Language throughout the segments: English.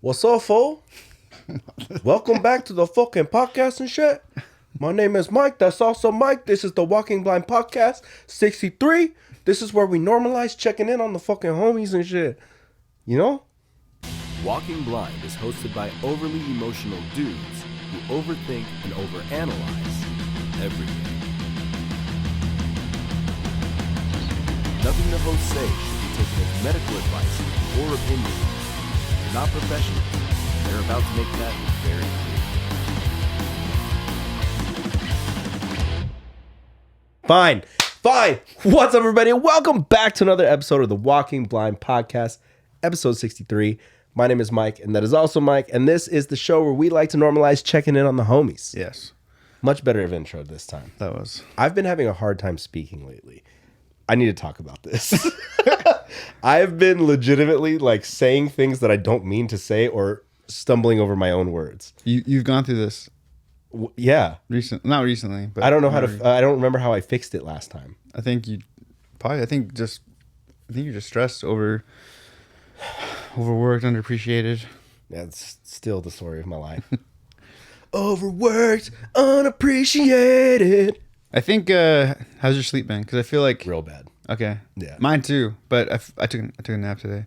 What's up, fool? Welcome back to the fucking podcast and shit. My name is Mike. That's also Mike. This is the Walking Blind Podcast 63. This is where we normalize checking in on the fucking homies and shit. You know? Walking Blind is hosted by overly emotional dudes who overthink and overanalyze everything. Nothing the hosts say should be taken as medical advice or opinion. They're not professionals. They're about to make that very clear. Fine. What's up, everybody? Welcome back to another episode of the Walking Blind Podcast, episode 63. My name is Mike, and that is also Mike, and this is the show where we like to normalize checking in on the homies. Yes. Much better of intro this time. That was. I've been having a hard time speaking lately. I need to talk about this. I've been legitimately like saying things that I don't mean to say or stumbling over my own words. You've gone through this Yeah. not recently, but I don't know how to, I don't remember how I fixed it last time. I think you're just stressed, overworked, underappreciated. That's still the story of my life. Overworked, unappreciated. I think, how's your sleep been? Because I feel like... Real bad. Okay. Yeah. Mine too, but I took a nap today.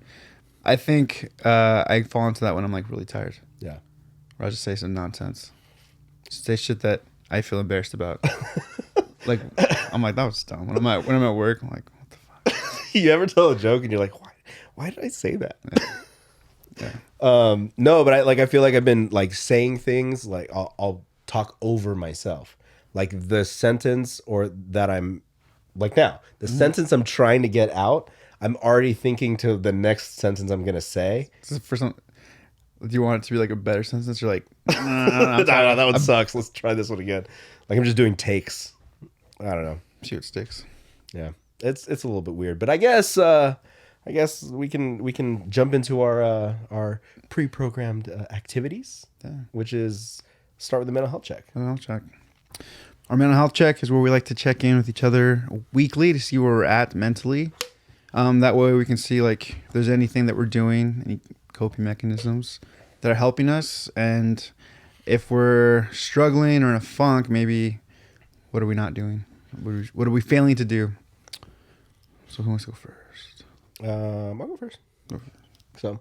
I think I fall into that when I'm like really tired. Yeah. Or I'll just say some nonsense. Just say shit that I feel embarrassed about. Like, I'm like, that was dumb. When I'm at work, I'm like, what the fuck? You ever tell a joke and you're like, why did I say that? Yeah. No, but I feel like I've been like saying things like I'll talk over myself. Like the sentence or that I'm like now, the sentence I'm trying to get out, I'm already thinking to the next sentence I'm going to say. This is the first one. Do you want it to be like a better sentence? You're like, No, that one sucks. Let's try this one again. Like I'm just doing takes. I don't know. see what sticks. Yeah. It's a little bit weird, but I guess we can jump into our pre-programmed activities, which is start with the mental health check. Mental health check. Our mental health check is where we like to check in with each other weekly to see where we're at mentally. That way we can see like if there's anything that we're doing, any coping mechanisms that are helping us, and if we're struggling or in a funk, maybe what are we not doing? What are we failing to do? So who wants to go first? I'll go first. So,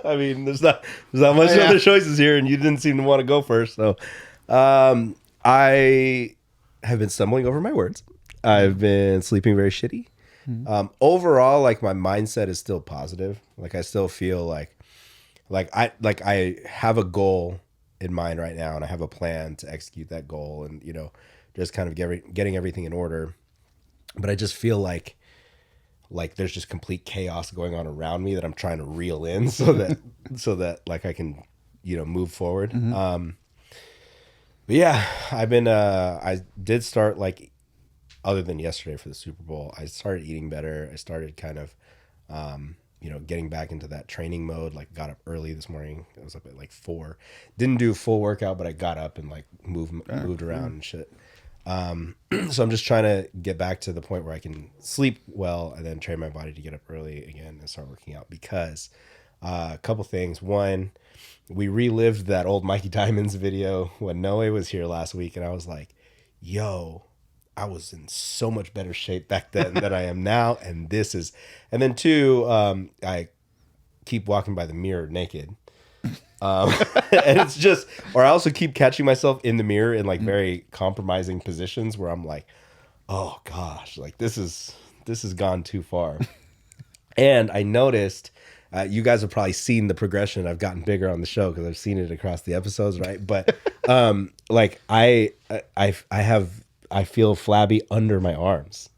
I mean, there's not much other choices here, and you didn't seem to want to go first. So, I have been stumbling over my words. I've been sleeping very shitty. Overall, like my mindset is still positive. Like I still feel like I have a goal in mind right now, and I have a plan to execute that goal, and just kind of getting everything in order. But I just feel like there's just complete chaos going on around me that I'm trying to reel in so that like I can move forward. But yeah, I've been I did start like, other than yesterday for the Super Bowl, I started eating better. I started kind of getting back into that training mode. Like got up early this morning. I was up at like 4. Didn't do a full workout, but I got up and like moved around and shit. So I'm just trying to get back to the point where I can sleep well and then train my body to get up early again and start working out, because a couple things. One, we relived that old Mikey Diamonds video when Noe was here last week, and I was like, yo, I was in so much better shape back then than I am now. And then two, I keep walking by the mirror naked. And it's just, or I also keep catching myself in the mirror in like very compromising positions where I'm like, oh gosh, like this has gone too far. And I noticed, you guys have probably seen the progression. I've gotten bigger on the show because I've seen it across the episodes, right? But like I feel flabby under my arms.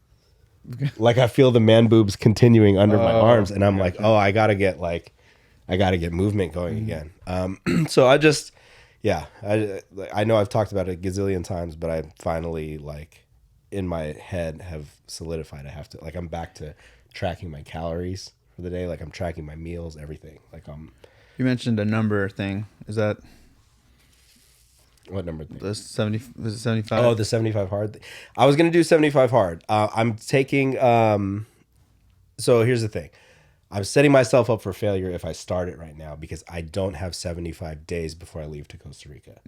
Like I feel the man boobs continuing under my arms, and I'm like, oh, I gotta get movement going again. So I just, I know I've talked about it a gazillion times, but I finally like in my head have solidified. I have to, like, I'm back to tracking my calories for the day. Like I'm tracking my meals, everything. Like You mentioned a number thing. Is that what number thing? the 70? Was it 75? Oh, the 75 hard. I was gonna do 75 hard. I'm taking. So here's the thing. I'm setting myself up for failure if I start it right now because I don't have 75 days before I leave to Costa Rica.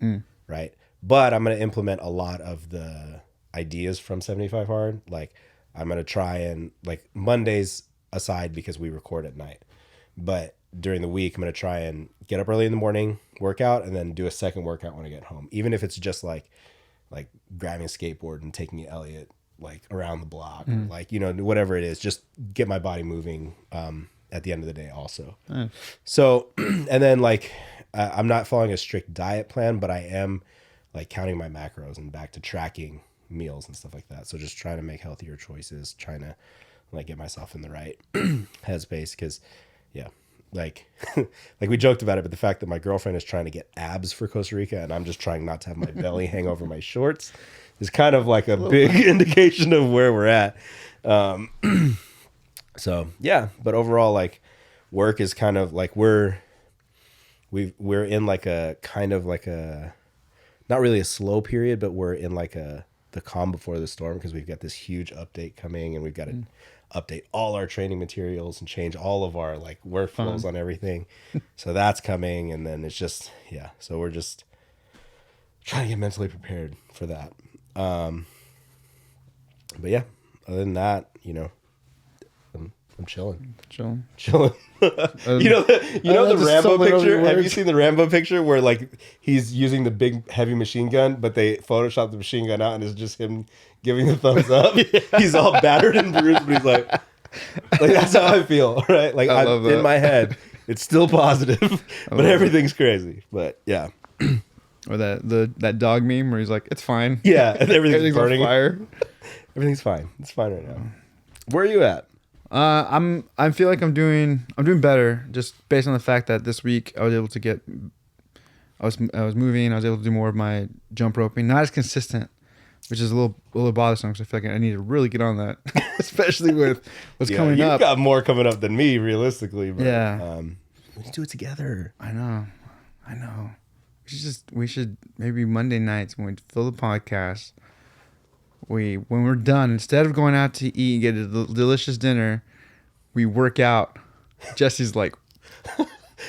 Right. But I'm going to implement a lot of the ideas from 75 Hard. Like I'm going to try and like Mondays aside because we record at night. But during the week, I'm going to try and get up early in the morning, work out, and then do a second workout when I get home. Even if it's just like grabbing a skateboard and taking Elliot like around the block, or like, you know, whatever it is, just get my body moving at the end of the day also. So, and then like, I'm not following a strict diet plan, but I am like counting my macros and back to tracking meals and stuff like that. So just trying to make healthier choices, trying to like get myself in the right headspace. Cause yeah, like, like we joked about it, but the fact that my girlfriend is trying to get abs for Costa Rica and I'm just trying not to have my belly hang over my shorts is kind of like a big indication of where we're at. So yeah, but overall, like work is kind of like we're in like a kind of like a, not really a slow period, but we're in like the calm before the storm because we've got this huge update coming and we've got to update all our training materials and change all of our like workflows on everything. So that's coming. And then it's just, yeah. So we're just trying to get mentally prepared for that. But yeah, other than that, you know, I'm chilling. Chilling. You know the Rambo picture? Have you seen the Rambo picture where like he's using the big heavy machine gun, but they photoshopped the machine gun out and it's just him giving the thumbs up? He's all battered and bruised, but he's like that's how I feel, right? Like I'm in my head, it's still positive, but everything's crazy. But yeah. Or that dog meme where he's like, it's fine. Yeah, and everything's burning. On fire. Everything's fine. It's fine right now. Where are you at? I feel like I'm doing better just based on the fact that this week I was able to get, I was moving, I was able to do more of my jump roping, not as consistent, which is a little bothersome because I feel like I need to really get on that, especially with what's coming up. You've got more coming up than me, realistically. But, yeah. We need to do it together. I know. We should maybe Monday nights when we fill the podcast, when we're done, instead of going out to eat and get a delicious dinner, we work out. Jesse's like,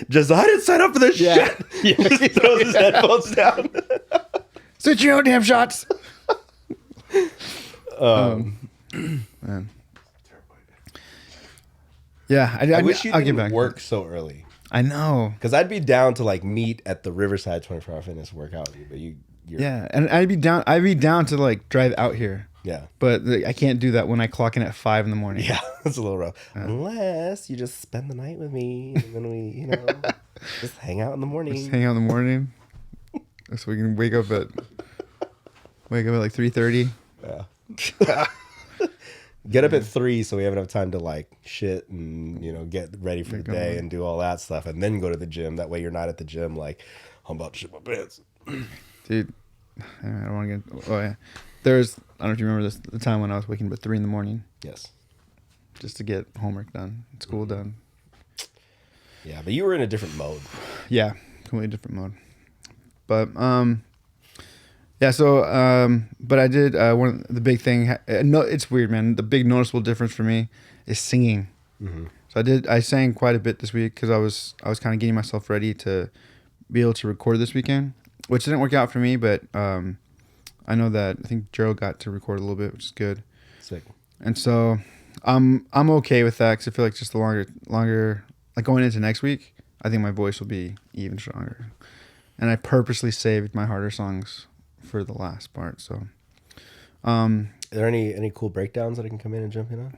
just I didn't sign up for this shit. Yeah. He throws his headphones down. Sit your own damn shots. Man. Yeah, I wish you didn't work so early. I know, because I'd be down to like meet at the Riverside 24-hour fitness workout with you, but you're yeah, and I'd be down to like drive out here. Yeah, but I can't do that when I clock in at 5 in the morning. Yeah, that's a little rough. Unless you just spend the night with me, and then we, you know, just hang out in the morning. Just hang out in the morning, so we can wake up at like 3:30. Yeah. Get up at 3 so we have enough time to like shit and, you know, get ready for the day and do all that stuff and then go to the gym. That way you're not at the gym like, I'm about to shit my pants. Dude, I don't want to get... Oh, yeah. I don't know if you remember this, the time when I was waking up at 3 in the morning. Yes. Just to get homework done, school done. Yeah, but you were in a different mode. Yeah, completely different mode. But, yeah, so, but I did, one of the big thing, no, it's weird, man. The big noticeable difference for me is singing. Mm-hmm. So I sang quite a bit this week because I was kind of getting myself ready to be able to record this weekend, which didn't work out for me, but I know that I think Gerald got to record a little bit, which is good. Sick. And so I'm okay with that because I feel like just the longer, like going into next week, I think my voice will be even stronger. And I purposely saved my harder songs for the last part. So, are there any cool breakdowns that I can come in and jump in on?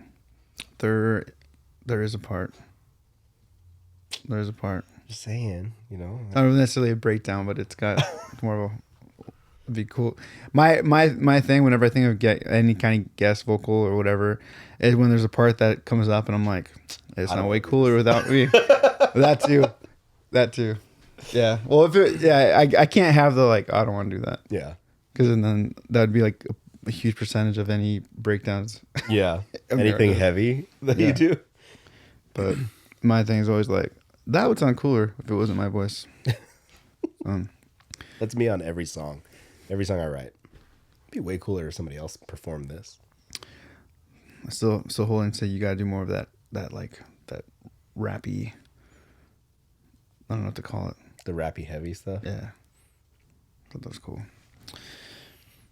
There is a part. There's a part. Just saying, you know. Not necessarily a breakdown, but it's got more of a. It'd be cool. My thing whenever I think of get any kind of guest vocal or whatever is when there's a part that comes up and I'm like, it's not way cooler without me. That too. Yeah. Well, I can't have the like, I don't want to do that. Yeah. Because then that'd be like a huge percentage of any breakdowns. Yeah. Anything heavy that you do. But my thing is always like, that would sound cooler if it wasn't my voice. That's me on every song. Every song I write. It'd be way cooler if somebody else performed this. I still hold and say you gotta do more of that rappy. I don't know what to call it. The rappy heavy stuff. Yeah, I thought that was cool.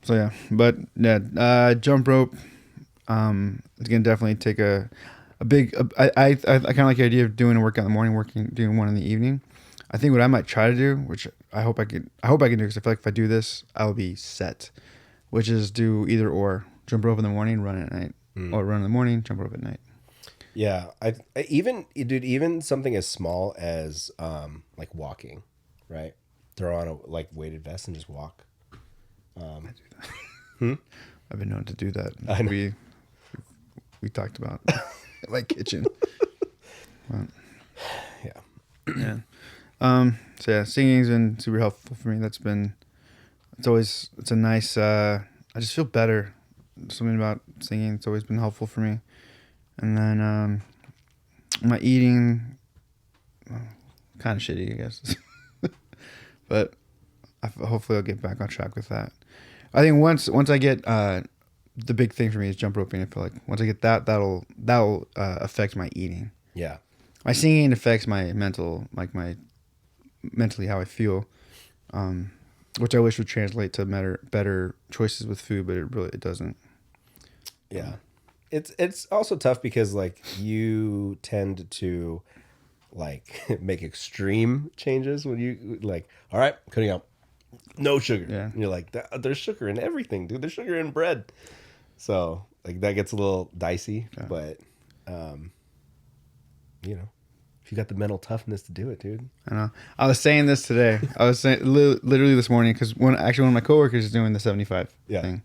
So yeah, but yeah, jump rope. It's gonna definitely take a big. I kind of like the idea of doing a workout in the morning, doing one in the evening. I think what I might try to do, which I hope I can do, because I feel like if I do this, I'll be set. Which is do either or: jump rope in the morning, run at night, or run in the morning, jump rope at night. Yeah, I even something as small as like walking, right? Throw on a like weighted vest and just walk. I do that. I've been known to do that. I know. We talked about my kitchen. Yeah. Yeah. So yeah, singing's been super helpful for me. It's a nice. I just feel better. Something about singing. It's always been helpful for me. And then my eating, kind of shitty, I guess. But hopefully I'll get back on track with that. I think once I get the big thing for me is jump roping. I feel like once I get that, that'll affect my eating. Yeah. My singing affects my mentally how I feel, which I wish would translate to better choices with food, but it doesn't. Yeah. It's also tough because like you tend to like make extreme changes when you like, all right, cutting out no sugar. Yeah. And you're like, there's sugar in everything, dude. There's sugar in bread. So like that gets a little dicey, Yeah. but you know, if you got the mental toughness to do it, dude. I know. I was saying this today. I was saying literally this morning because one of my coworkers is doing the 75 thing,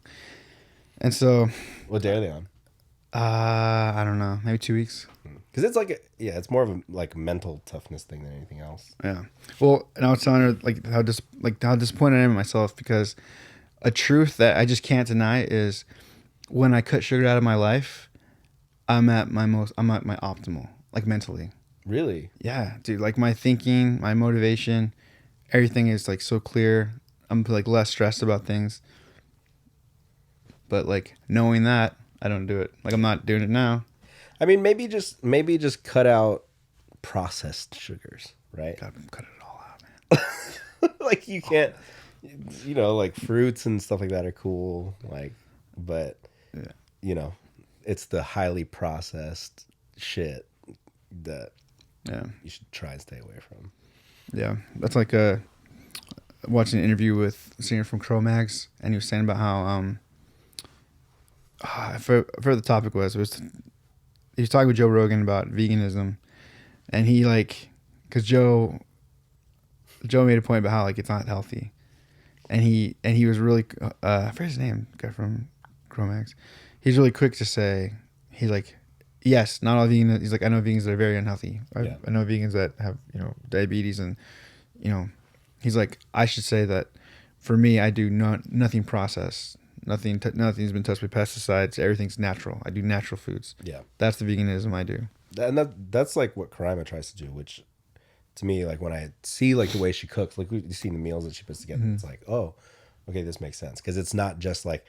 and so What day are they on? I don't know, maybe 2 weeks. Because it's like, it's more of a like mental toughness thing than anything else. Yeah. Well, and I was telling her like how disappointed I am in myself, because a truth that I just can't deny is when I cut sugar out of my life, I'm at my optimal, like mentally. Really? Yeah, dude. Like my thinking, my motivation, everything is like so clear. I'm like less stressed about things. But like knowing that, I don't do it. Like I'm not doing it now. I mean, maybe just cut out processed sugars, right? Gotta cut it all out, man. Like you can't, like fruits and stuff like that are cool, like, but it's the highly processed shit that you should try and stay away from. Yeah, that's like watching an interview with a singer from Cro-Mags, and he was saying about how I forgot what the topic was. He was talking with Joe Rogan about veganism, and he because Joe made a point about how like it's not healthy, and he was really I forget his name, guy from Cro-Mags. He's really quick to say, he's like, yes, not all vegans. He's like, I know vegans that are very unhealthy. I know vegans that have diabetes, and he's like, I should say that for me, I do nothing processed. Nothing's been touched with pesticides. Everything's natural. I do natural foods. Yeah, that's the veganism I do. And that's like what Karima tries to do. Which, to me, like when I see like the way she cooks, like you see the meals that she puts together, it's like, oh, okay, this makes sense, because it's not just like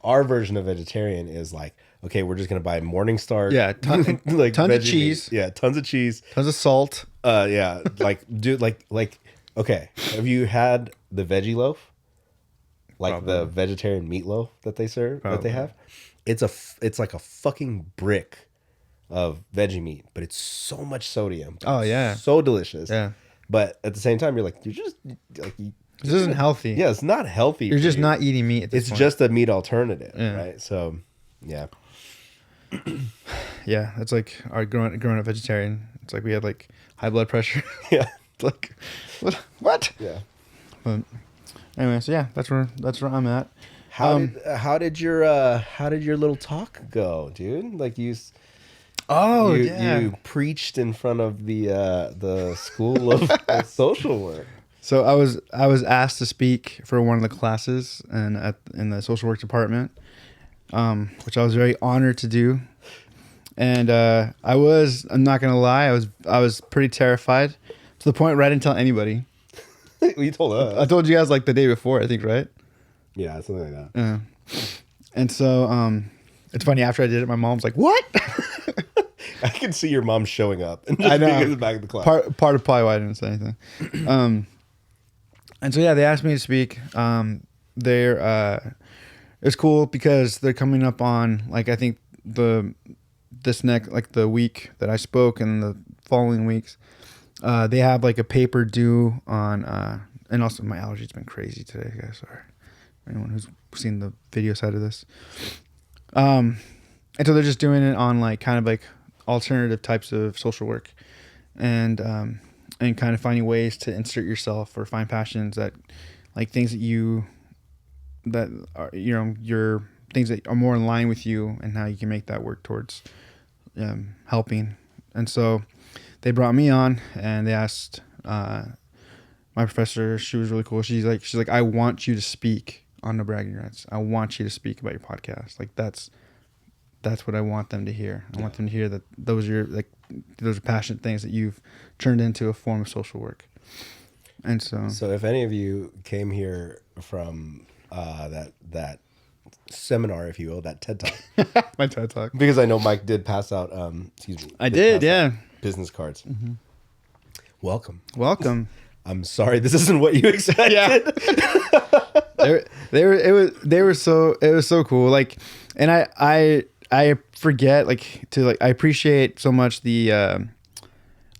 our version of vegetarian is like, okay, we're just gonna buy Morningstar. Yeah, tons of cheese. Yeah, tons of cheese. Tons of salt. Yeah, okay. Have you had the veggie loaf? Like Probably. The vegetarian meatloaf that they serve, Probably. That they have, it's like a fucking brick of veggie meat, but it's so much sodium. Oh yeah, so delicious. Yeah, but at the same time, you're like, you're just like, this isn't healthy. Yeah, it's not healthy. You're just not eating meat. At this point. Just a meat alternative, right? So, yeah, yeah. That's like our growing up vegetarian. It's like we had like high blood pressure. Yeah, like what? Yeah, but. Anyway, so yeah, that's where I'm at. How did your little talk go, dude? Like you preached in front of the school of social work. So I was asked to speak for one of the classes in the social work department, which I was very honored to do. And I'm not gonna lie, I was pretty terrified, to the point where I didn't tell anybody. You told us. I told you guys like the day before, I think, right? Yeah, something like that. Yeah. And so it's funny, after I did it, my mom's like, "What?" I can see your mom showing up and I just know. being in the back of the class. Part of probably why I didn't say anything. And so yeah, they asked me to speak. It's cool because they're coming up on like I think the week that I spoke and the following weeks, they have like a paper due on. And also my allergies been crazy today, guys. Sorry, anyone who's seen the video side of this. And so they're just doing it on like kind of like alternative types of social work, and kind of finding ways to insert yourself or find passions that like things that are your things that are more in line with you and how you can make that work towards helping. And so they brought me on and they asked my professor. She was really cool. She's like, I want you to speak on the bragging rights. I want you to speak about your podcast. Like that's what I want them to hear. I want them to hear that those are passionate things that you've turned into a form of social work. And so if any of you came here from that seminar, if you will, that TED Talk, my TED Talk, because I know Mike did pass out. I did, yeah, business cards. Mm-hmm. Welcome. I'm sorry, this isn't what you expected. Yeah. It was so cool. Like, and I forget I appreciate so much the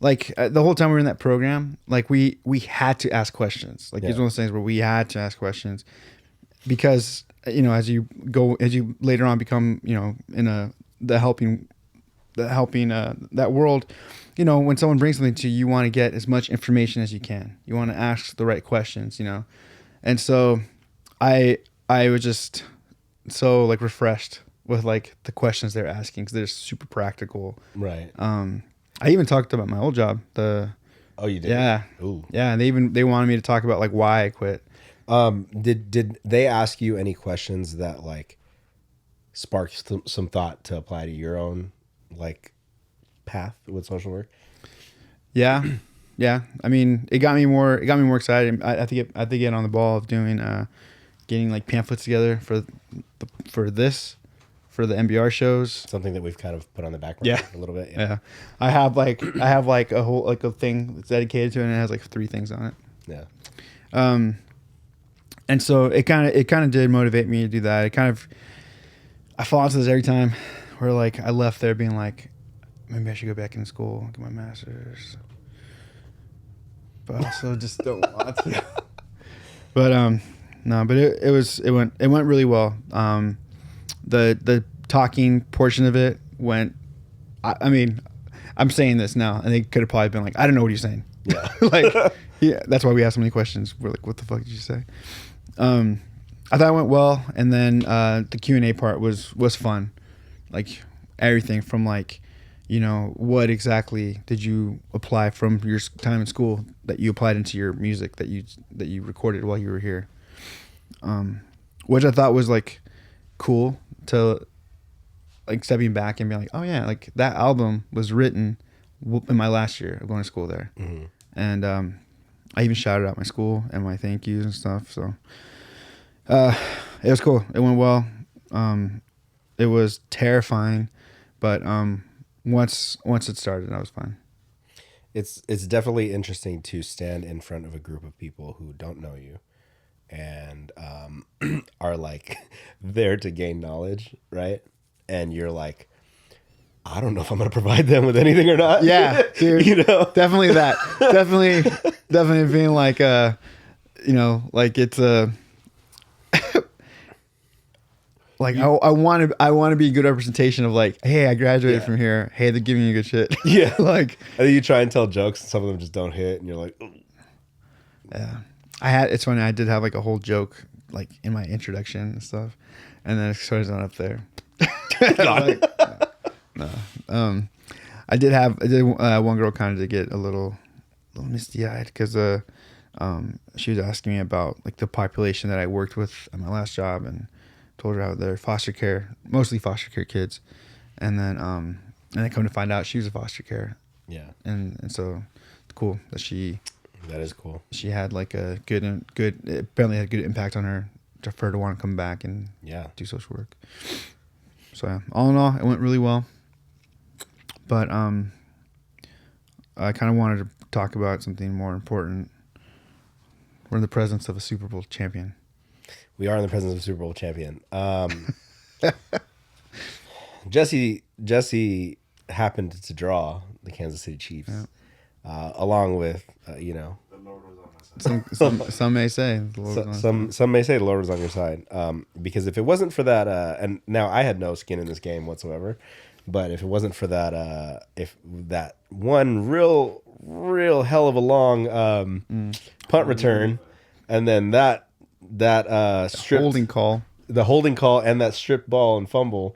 whole time we were in that program, like we had to ask questions. Like it's one of those things where we had to ask questions because as you later on become in that world, when someone brings something to you, you want to get as much information as you can. You want to ask the right questions, and so I was just so like refreshed with like the questions they're asking because they're super practical. Right. I even talked about my old job. Oh, you did? Yeah. Ooh. Yeah, and they wanted me to talk about like why I quit. Did they ask you any questions that like sparked some thought to apply to your own like path with social work? Yeah. I mean, it got me more excited. I had to get on the ball of doing getting like pamphlets together for the MBR shows. Something that we've kind of put on the background a little bit. Yeah. I have like a whole like a thing that's dedicated to it, and it has like 3 things on it. Yeah. And so it kind of did motivate me to do that. I fall into this every time where like I left there being like, maybe I should go back into school, get my master's. But I also just don't want to. But no, but it went really well. The talking portion of it went. I mean, I'm saying this now, and they could have probably been like, I don't know what you're saying. Yeah. Like, yeah, that's why we asked so many questions. We're like, what the fuck did you say? I thought it went well, and then the Q&A part was fun. Like everything from like, what exactly did you apply from your time in school that you applied into your music that you recorded while you were here, which I thought was like cool to like stepping back and being like, oh yeah, like that album was written in my last year of going to school there. Mm-hmm. And I even shouted out my school and my thank yous and stuff. So it was cool. It went well. It was terrifying, but once it started, I was fine. It's definitely interesting to stand in front of a group of people who don't know you and are like there to gain knowledge, right? And you're like, I don't know if I'm going to provide them with anything or not. Yeah, dude. Definitely that. definitely being like, like it's a. Like I want to be a good representation of like, hey, I graduated from here. Hey, they're giving you good shit. Yeah, like and then you try and tell jokes, and some of them just don't hit, and you're like, ugh. Yeah. It's funny. I did have like a whole joke like in my introduction and stuff, and then it started on up there. Like, no. I did one girl kind of did get a little misty eyed because she was asking me about like the population that I worked with at my last job and told her how they're mostly foster care kids, and then come to find out she was a foster care. Yeah. And so cool that is cool. She had like a good apparently had a good impact on her for her to want to come back and do social work. So all in all, it went really well. But I kind of wanted to talk about something more important. We're in the presence of a Super Bowl champion. We are in the presence of a Super Bowl champion. Jesse happened to draw the Kansas City Chiefs, along with The Lord was on my side. Some may say the Lord was on his side. some may say the Lord was on your side. Because if it wasn't for that, and now I had no skin in this game whatsoever, but if it wasn't for that, if that one real hell of a long punt return, and then that stripped, the holding call, and that stripped ball and fumble,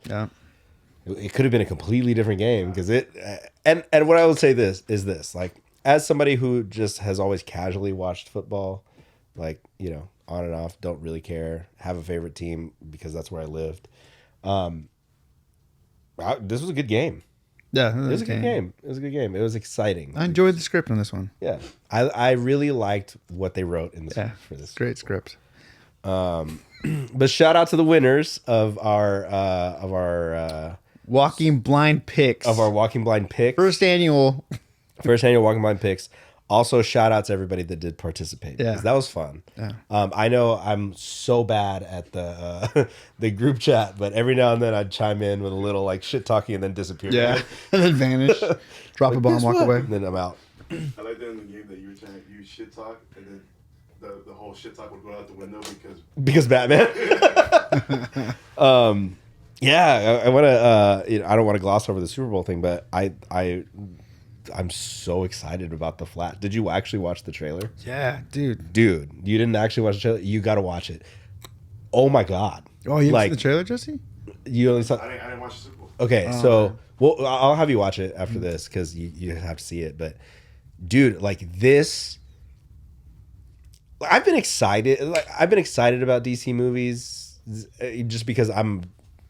it could have been a completely different game. Because and what I would say is this, like, as somebody who just has always casually watched football, like, on and off, don't really care, have a favorite team because that's where I lived. This was a good game. Yeah, It was a good game. It was a good game. It was exciting. I enjoyed the script on this one. Yeah, I really liked what they wrote in this for this. Great script. But shout out to the winners of our Walking Blind Picks. Walking Blind Picks. First annual Walking Blind Picks. Also, shout out to everybody that did participate. Yeah. Because that was fun. Yeah. I know I'm so bad at the the group chat, but every now and then I'd chime in with a little like shit talking and then disappear. Yeah. And then vanish. Drop a bomb, walk away. And then I'm out. I like that in the game that you were trying to use shit talk, and then the whole shit talk would go out the window because Batman. Yeah, I want to. I don't want to gloss over the Super Bowl thing, but I'm so excited about the Flash. Did you actually watch the trailer? Yeah, dude. Dude, you didn't actually watch the trailer. You got to watch it. Oh my god. Oh, you like the trailer, Jesse? You only saw. I didn't watch the Super Bowl. Okay, so well, I'll have you watch it after this because you have to see it. But dude, like this, I've been excited. I've been excited about DC movies just because I'm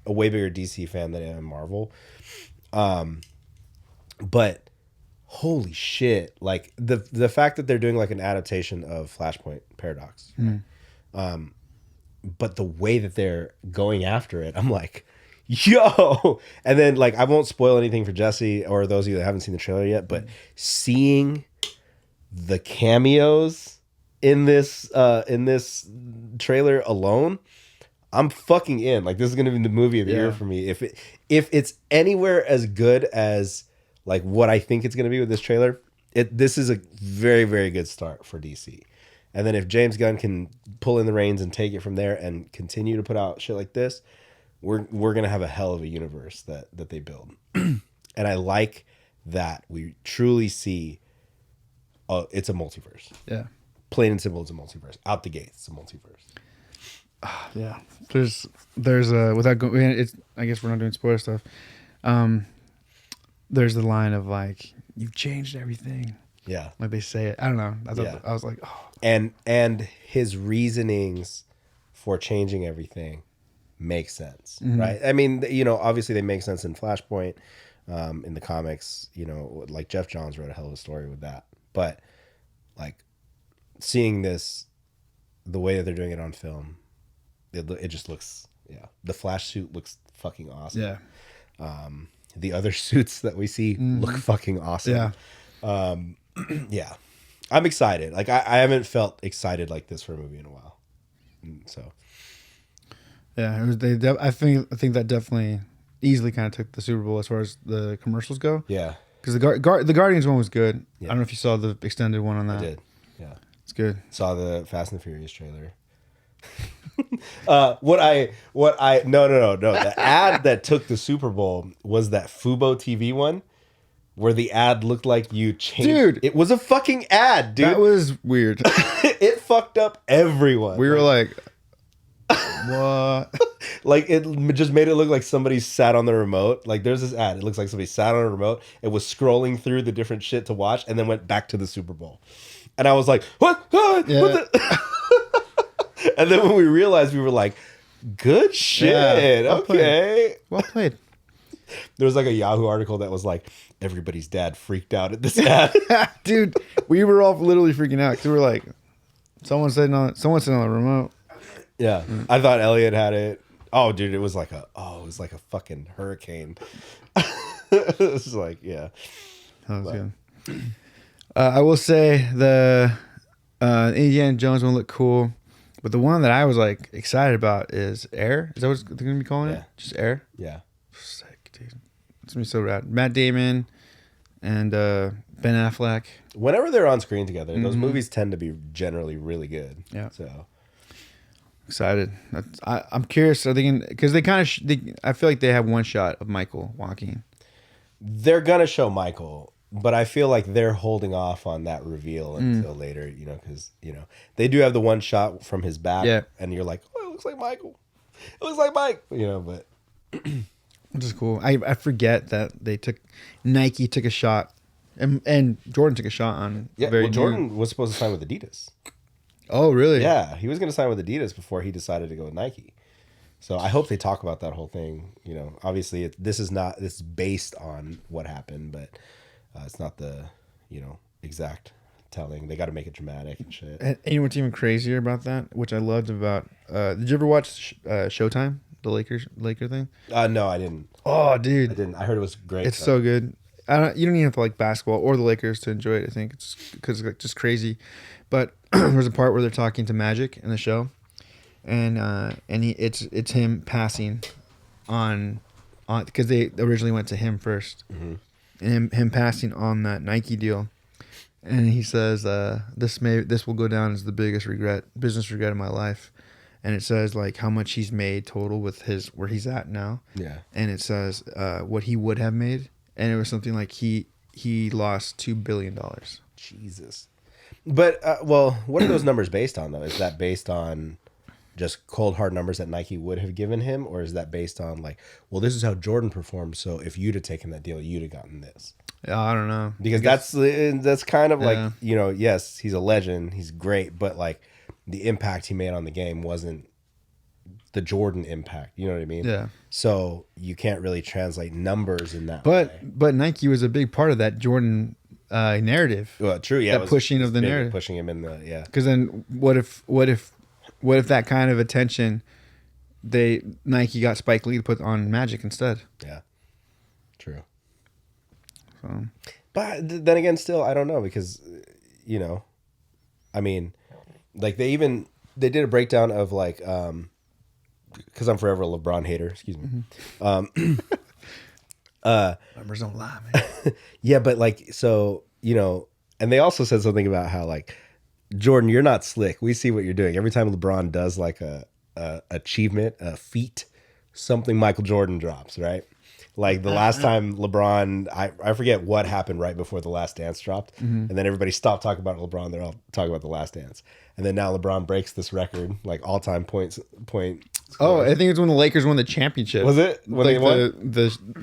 a way bigger DC fan than I am Marvel. But holy shit, like the fact that they're doing like an adaptation of Flashpoint Paradox, right? But the way that they're going after it, I'm like, yo. And then like I won't spoil anything for Jesse or those of you that haven't seen the trailer yet, but seeing the cameos in this trailer alone, I'm fucking in. Like this is gonna be the movie of the year for me. If it's anywhere as good as like what I think it's gonna be with this trailer, this is a very, very good start for DC. And then if James Gunn can pull in the reins and take it from there and continue to put out shit like this, we're gonna have a hell of a universe that they build. And I like that we truly see it's a multiverse. Yeah. Plain and simple, it's a multiverse. Out the gate, it's a multiverse. Yeah. There's without going, it's, I guess we're not doing spoiler stuff. There's the line of like, you've changed everything. Yeah. Like they say it. I don't know. I was like, oh. And his reasonings for changing everything make sense, right? I mean, obviously they make sense in Flashpoint, in the comics, like Jeff Johns wrote a hell of a story with that. But like seeing this, the way that they're doing it on film, it just looks, the Flash suit looks fucking awesome. Yeah. The other suits that we see look fucking awesome. Yeah. Yeah. I'm excited. Like I haven't felt excited like this for a movie in a while. So yeah, I think that definitely easily kind of took the Super Bowl as far as the commercials go. yeah, Because the Guardians one was good. Yeah. I don't know if you saw the extended one on that. I did. Yeah. It's good. Saw the Fast and the Furious trailer. No. The ad that took the Super Bowl was that Fubo TV one where the ad looked like you changed. Dude. It was a fucking ad, dude. That was weird. It fucked up everyone. We were like, what? Like it just made it look like somebody sat on the remote. Like there's this ad. It looks like somebody sat on a remote. It was scrolling through the different shit to watch and then went back to the Super Bowl. And I was like, what? Yeah. What the? And then when we realized, we were like, good shit. Yeah, well Okay. Well played. There was like a Yahoo article that was like, everybody's dad freaked out at this ad. Dude, we were all literally freaking out because we were like, someone's sitting on the remote. Yeah. I thought Elliot had it. Oh, dude, it was like a fucking hurricane. It's like, yeah. That was good. I will say the Indiana Jones one looked cool, but the one that I was like excited about is Air. Is that what they're gonna be calling it? Just Air. Yeah. Sick, dude. It's gonna be so rad. Matt Damon and Ben Affleck. Whenever they're on screen together, those movies tend to be generally really good. Yeah. So Excited. I'm curious. Are they gonna? Because they kind of. I feel like they have one shot of Michael walking. they're gonna show Michael, but I feel like they're holding off on that reveal until later. You know, because they do have the one shot from his back, and you're like, oh, it looks like Michael. It looks like Mike. But which is cool. I forget that Nike took a shot, and Jordan took a shot on. Jordan was supposed to sign with Adidas. Oh, really? Yeah, he was going to sign with Adidas before he decided to go with Nike. So I hope they talk about that whole thing. Obviously this is based on what happened, but it's not the exact telling. They got to make it dramatic and shit. And you know what's even crazier about that, which I loved about? Did you ever watch Showtime, the Laker thing? No, I didn't. Oh, dude, I didn't. I heard it was great. It's so good. You don't even have to like basketball or the Lakers to enjoy it. I think it's because it's just crazy. But there's a part where they're talking to Magic in the show, and it's him passing on because they originally went to him first, and him passing on that Nike deal, and he says this will go down as the biggest business regret of my life, and it says like how much he's made total with where he's at now, and it says what he would have made, and it was something like he lost $2 billion. Jesus. But, what are those numbers based on, though? Is that based on just cold, hard numbers that Nike would have given him? Or is that based on, like, well, this is how Jordan performed, so if you'd have taken that deal, you'd have gotten this? I don't know. Because that's kind of like, yes, he's a legend, he's great, but, like, the impact he made on the game wasn't the Jordan impact. You know what I mean? Yeah. So you can't really translate numbers in that way. But Nike was a big part of that Jordan narrative. Well, true, yeah. The pushing of the narrative, pushing him in the Because then, what if that kind of attention, Nike got Spike Lee to put on Magic instead? Yeah, true. So, but then again, still, I don't know because, I mean, like they did a breakdown of like, because I'm forever a LeBron hater. Excuse me. Numbers don't lie, man. Yeah, but like, so, and they also said something about how like, Jordan, you're not slick. We see what you're doing. Every time LeBron does like a achievement, a feat, something Michael Jordan drops, right? Like the last time LeBron, I forget what happened right before The Last Dance dropped. And then everybody stopped talking about LeBron. They're all talking about The Last Dance. And then now LeBron breaks this record, like all-time point scores. Oh, I think it's when the Lakers won the championship. Was it? When like they won?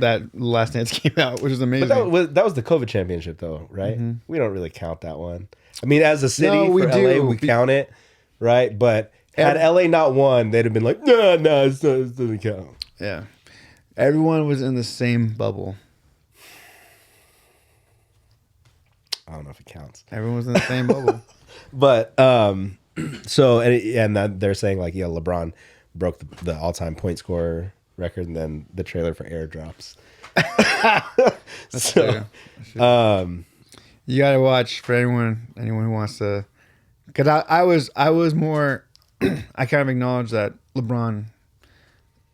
that Last Dance came out, which is amazing. But that was the COVID championship, though, right? We don't really count that one. I mean, as a city for LA, we count it, right? But had LA not won, they'd have been like, no, it doesn't count. Yeah. Everyone was in the same bubble. I don't know if it counts. Everyone was in the same bubble. But so and they're saying like, yeah, LeBron broke the all-time point scorer record, and then the trailer for Air drops. So, you gotta watch for anyone who wants to, because I was more, I kind of acknowledge that LeBron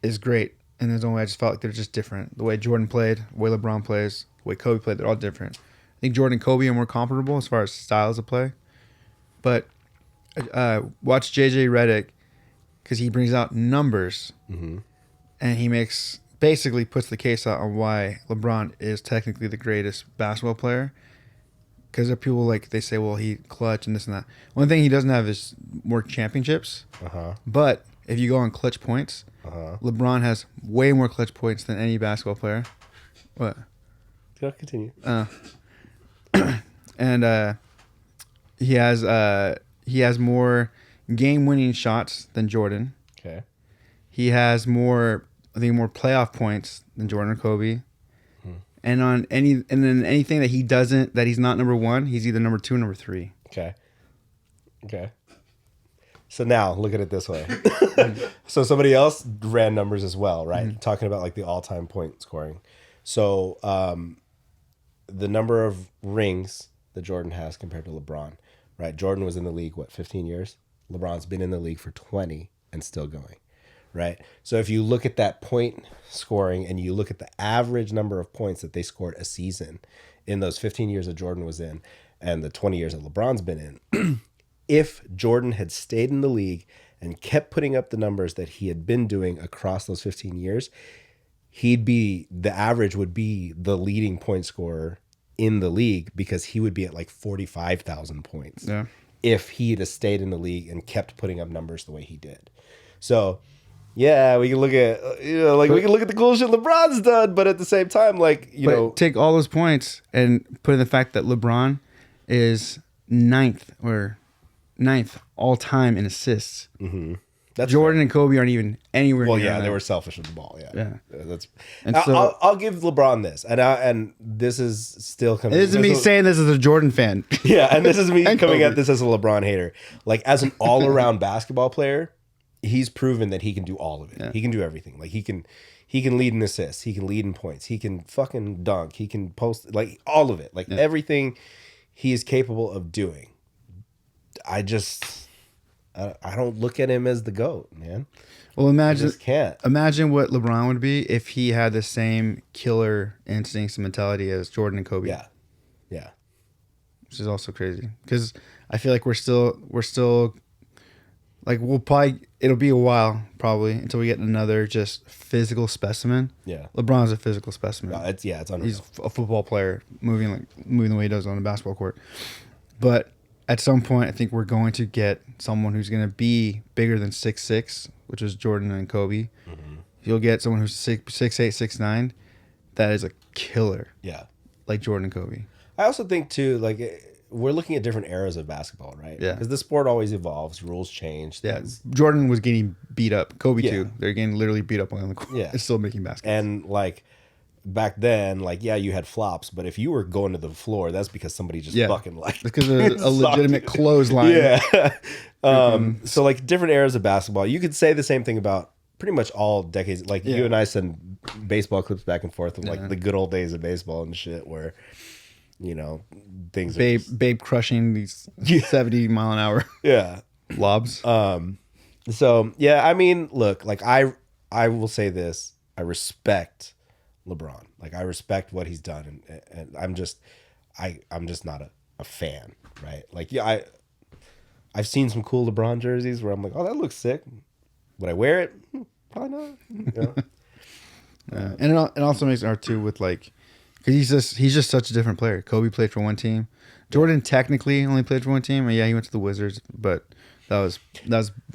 is great in his own way. I just felt like they're just different. The way Jordan played, the way LeBron plays, the way Kobe played, they're all different. I think Jordan and Kobe are more comparable as far as styles of play. But watch JJ Redick, because he brings out numbers, and he basically puts the case out on why LeBron is technically the greatest basketball player. Because there are people they say, well, he clutch and this and that. One thing he doesn't have is more championships. But if you go on clutch points, LeBron has way more clutch points than any basketball player. What? Go continue. And he has more game-winning shots than Jordan. Okay. He has more playoff points than Jordan or Kobe. And then anything that he's not number one, he's either number two or number three. Okay. So now look at it this way. So somebody else ran numbers as well, right? Talking about like the all-time point scoring. So the number of rings that Jordan has compared to LeBron, right? Jordan was in the league, 15 years? LeBron's been in the league for 20 and still going, right? So if you look at that point scoring and you look at the average number of points that they scored a season in those 15 years that Jordan was in and the 20 years that LeBron's been in, if Jordan had stayed in the league and kept putting up the numbers that he had been doing across those 15 years, the average would be the leading point scorer in the league because he would be at like 45,000 points. Yeah. If he'd have stayed in the league and kept putting up numbers the way he did. So, yeah, we can look at we can look at the cool shit LeBron's done, but at the same time, take all those points and put in the fact that LeBron is ninth all time in assists. Mm-hmm. That's Jordan fair. and Kobe aren't even anywhere. Well, near yeah, that. they were selfish with the ball. Yeah. That's. And I'll give LeBron this, and this is still coming. This is me saying this as a Jordan fan. Yeah, and this is me And coming Kobe. at this as a LeBron hater. Like as an all-around basketball player, he's proven that he can do all of it. Yeah. He can do everything. Like he can lead in assists. He can lead in points. He can fucking dunk. He can post, like all of it. Like everything he is capable of doing. I don't look at him as the GOAT, man. Well, imagine just can't. Imagine what LeBron would be if he had the same killer instincts and mentality as Jordan and Kobe. Yeah. Which is also crazy because I feel like we're still like it'll be a while probably until we get another just physical specimen. Yeah. LeBron's a physical specimen. No, it's unreal. He's a football player moving the way he does on a basketball court. But at some point, I think we're going to get someone who's going to be bigger than 6'6", which is Jordan and Kobe. Mm-hmm. You'll get someone who's 6'8", 6'9", that is a killer. Yeah. Like Jordan and Kobe. I also think too, like we're looking at different eras of basketball, right? Yeah. Because the sport always evolves, rules change. Yeah. Things. Jordan was getting beat up. Kobe Yeah. too. They're getting literally beat up on the court. Yeah. It's still making baskets. And like back then, like you had flops, but if you were going to the floor, that's because somebody just fucking like because of a legitimate clothesline. Yeah. So like different eras of basketball, you could say the same thing about pretty much all decades. Like you and I send baseball clips back and forth of like the good old days of baseball and shit where, things Babe crushing these 70 mile an hour lobs. So yeah, I mean, look, like I will say this, I respect LeBron. Like I respect what he's done, and I'm just not a fan, right? Like I've seen some cool LeBron jerseys where I'm like, oh, that looks sick. Would I wear it? Probably not. And it also makes art too with like, because he's just such a different player. Kobe played for one team. Jordan technically only played for one team. And yeah, he went to the Wizards, but that was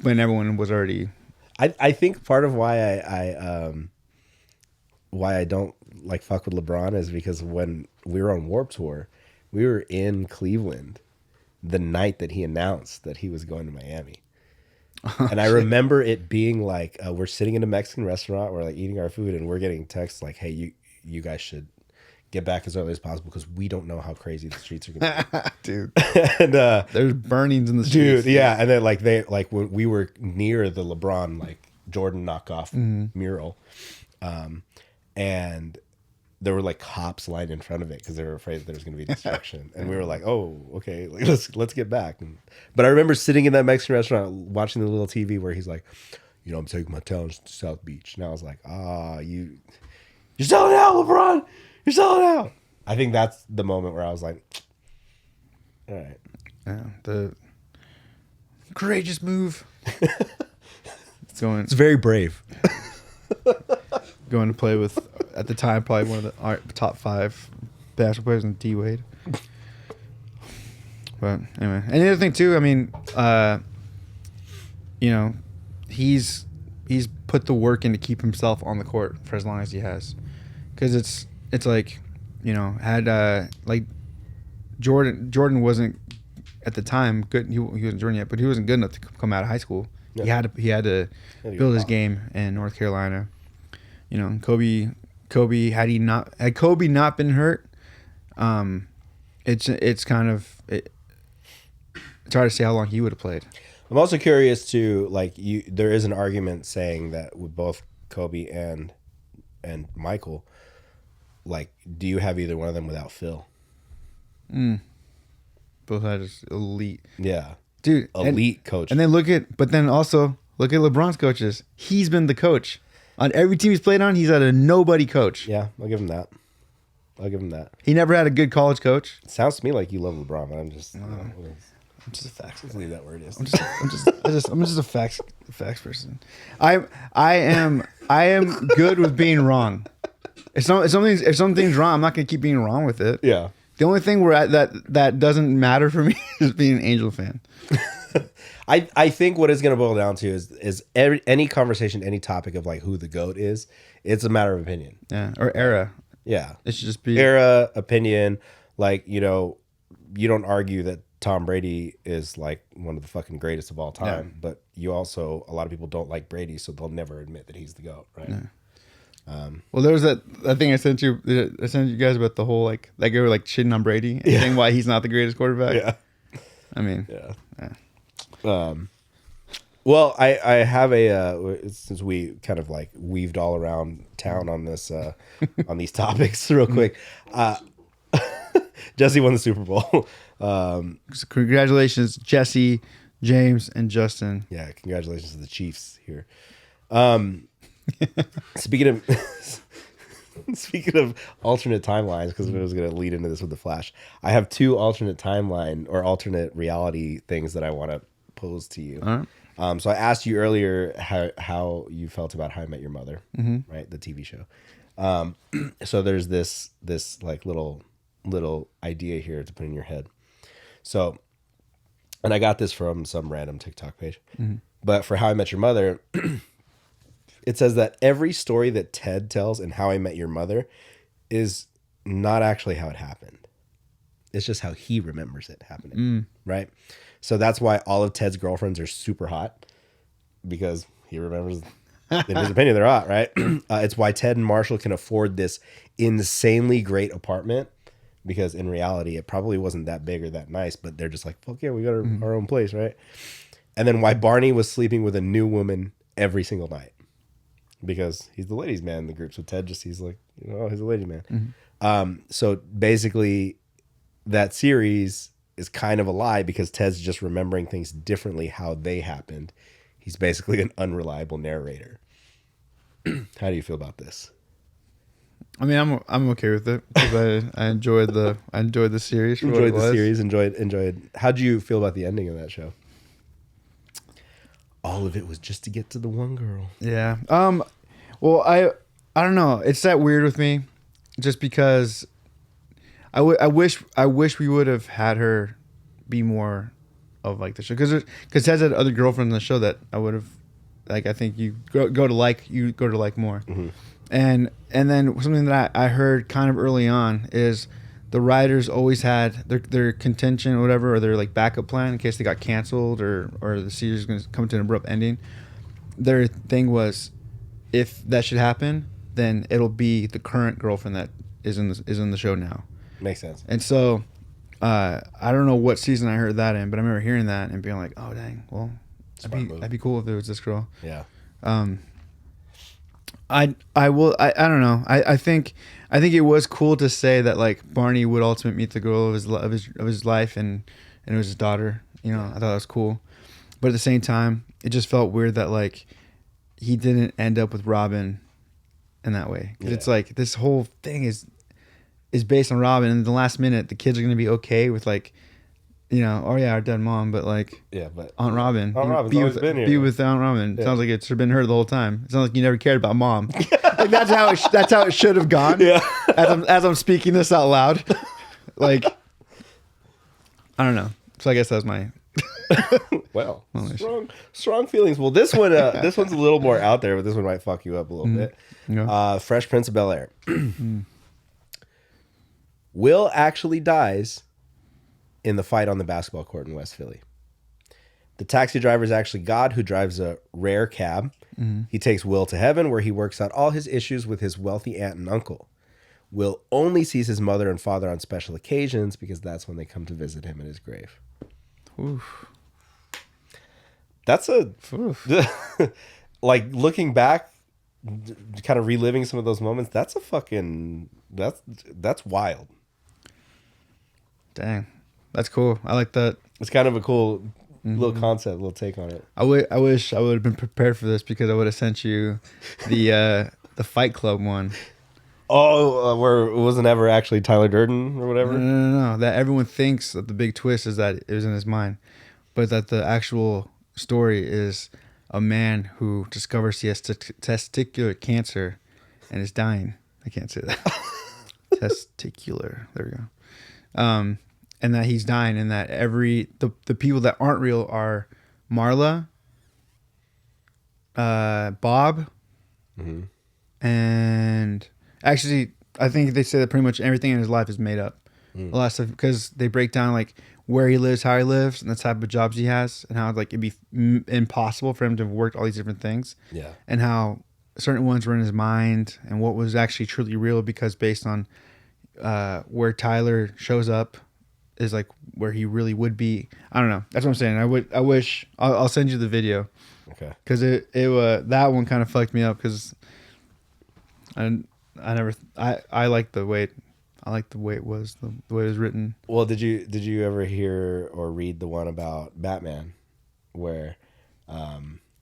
when everyone was already. I think part of why I don't like fuck with LeBron is because when we were on Warped Tour, we were in Cleveland the night that he announced that he was going to Miami. And I remember it being like, we're sitting in a Mexican restaurant, we're like eating our food, and we're getting texts like, hey, you guys should get back as early as possible because we don't know how crazy the streets are going to be. Dude. And there's burnings in the streets. Dude, yeah. And then when we were near the LeBron, like Jordan knockoff mural, and there were like cops lined in front of it because they were afraid that there was going to be destruction. And we were like, oh, okay, like, let's get back. But I remember sitting in that Mexican restaurant watching the little TV where he's like, I'm taking my talents to South Beach. And I was like, you're selling out, LeBron. You're selling out. I think that's the moment where I was like, all right. Yeah, the courageous move. It's very brave. Going to play with, at the time, probably one of the top 5 basketball players in D Wade. But anyway, and the other thing too, I mean, he's put the work in to keep himself on the court for as long as he has, because it's like, had like Jordan wasn't at the time good. He wasn't Jordan yet, but he wasn't good enough to come out of high school. Yeah. He had to build his game in North Carolina. Kobe had Kobe not been hurt, it's kind of it's hard to say how long he would have played. I'm also curious to there is an argument saying that with both Kobe and Michael, like, do you have either one of them without Phil? Both had just elite. Yeah. Dude. Elite coach. And then look at LeBron's coaches. He's been the coach. On every team he's played on, he's had a nobody coach. Yeah, I'll give him that. He never had a good college coach. It sounds to me like you love LeBron, but I'm just... I'm just a facts. Let's leave that where it is. I'm just a facts person. I am good with being wrong. If something's wrong, I'm not gonna keep being wrong with it. Yeah. The only thing that doesn't matter for me is being an Angel fan. I think what it's going to boil down to is any conversation, any topic of like who the GOAT is, it's a matter of opinion. Yeah, or era. Yeah. It should just be era, opinion. Like, you know, you don't argue that Tom Brady is like one of the fucking greatest of all time, but you also, a lot of people don't like Brady, so they'll never admit that he's the GOAT, right? Yeah. Well, there was that thing I sent you guys about the whole like that guy were like shitting on Brady and saying why he's not the greatest quarterback. Yeah. I mean, well, I have since we kind of like weaved all around town on this on these topics real quick. Jesse won the Super Bowl. So congratulations, Jesse, James, and Justin. Yeah, congratulations to the Chiefs here. Speaking of alternate timelines, because I was going to lead into this with the Flash, I have 2 alternate timeline or alternate reality things that I want to pose to you. So I asked you earlier how you felt about How I Met Your Mother, right? The TV show. So there's this like little idea here to put in your head. So, and I got this from some random TikTok page, but for How I Met Your Mother, it says that every story that Ted tells in How I Met Your Mother is not actually how it happened. It's just how he remembers it happening, right? So that's why all of Ted's girlfriends are super hot, because he remembers, in his opinion, they're hot, right? It's why Ted and Marshall can afford this insanely great apartment, because in reality, it probably wasn't that big or that nice, but they're just like, fuck yeah, we got our own place, right? And then why Barney was sleeping with a new woman every single night, because he's the ladies' man in the group. So Ted he's like, you know, he's a ladies' man. So basically, that series is kind of a lie, because Ted's just remembering things differently how they happened. He's basically an unreliable narrator. How do you feel about this? I mean, I'm okay with it, because I enjoyed the series. Enjoyed the series. Enjoyed. How'd you feel about the ending of that show? All of it was just to get to the one girl. Yeah. Well, I don't know. It's that weird with me, just because I wish we would have had her be more of like the show, because Ted's had other girlfriends on the show that I would have, like, I think you go to like more. And then something that I heard kind of early on is the writers always had their contention or whatever, or their like backup plan in case they got canceled or the series is going to come to an abrupt ending. Their thing was, if that should happen, then it'll be the current girlfriend that is in the show now. Makes sense. And so I don't know what season I heard that in, but I remember hearing that and being like, oh dang, well, that'd be cool if it was this girl. Yeah. I don't know. I think it was cool to say that like Barney would ultimately meet the girl of his life, and it was his daughter. You know, I thought that was cool. But at the same time, it just felt weird that like he didn't end up with Robin in that way. 'Cause it's like this whole thing is based on Robin, and in the last minute the kids are gonna be okay with like, you know, oh yeah, our dead mom, but like, but Aunt Robin, be with Aunt Robin. Sounds like it's been her the whole time. It sounds like you never cared about mom. Like that's how it should have gone. Yeah. As I'm speaking this out loud, like, I don't know. So I guess that's my. Well, strong feelings. Well, this one's a little more out there, but this one might fuck you up a little bit. Yeah. Fresh Prince of Bel-Air. Will actually dies in the fight on the basketball court in West Philly. The taxi driver is actually God, who drives a rare cab. He takes Will to heaven, where he works out all his issues with his wealthy aunt and uncle. Will only sees his mother and father on special occasions, because that's when they come to visit him in his grave. Oof. That's like, looking back, kind of reliving some of those moments. That's wild. Dang, that's cool. I like that. It's kind of a cool little concept, little take on it. I wish I would have been prepared for this because I would have sent you the Fight Club one. Oh, where it wasn't ever actually Tyler Durden or whatever? No. That everyone thinks that the big twist is that it was in his mind, but that the actual story is a man who discovers he has testicular cancer and is dying. I can't say that. Testicular. There we go. And that he's dying, and that the people that aren't real are Marla, Bob, and actually, I think they say that pretty much everything in his life is made up. A lot of stuff, because they break down like where he lives, how he lives, and the type of jobs he has, and how like it'd be impossible for him to have worked all these different things. Yeah. And how certain ones were in his mind, and what was actually truly real, because based on where Tyler shows up is like where he really would be. I don't know. That's what I'm saying. I wish I'll send you the video. Okay. Because it that one kind of fucked me up, because I like the way it was, the way it was written. Well, did you ever hear or read the one about Batman, where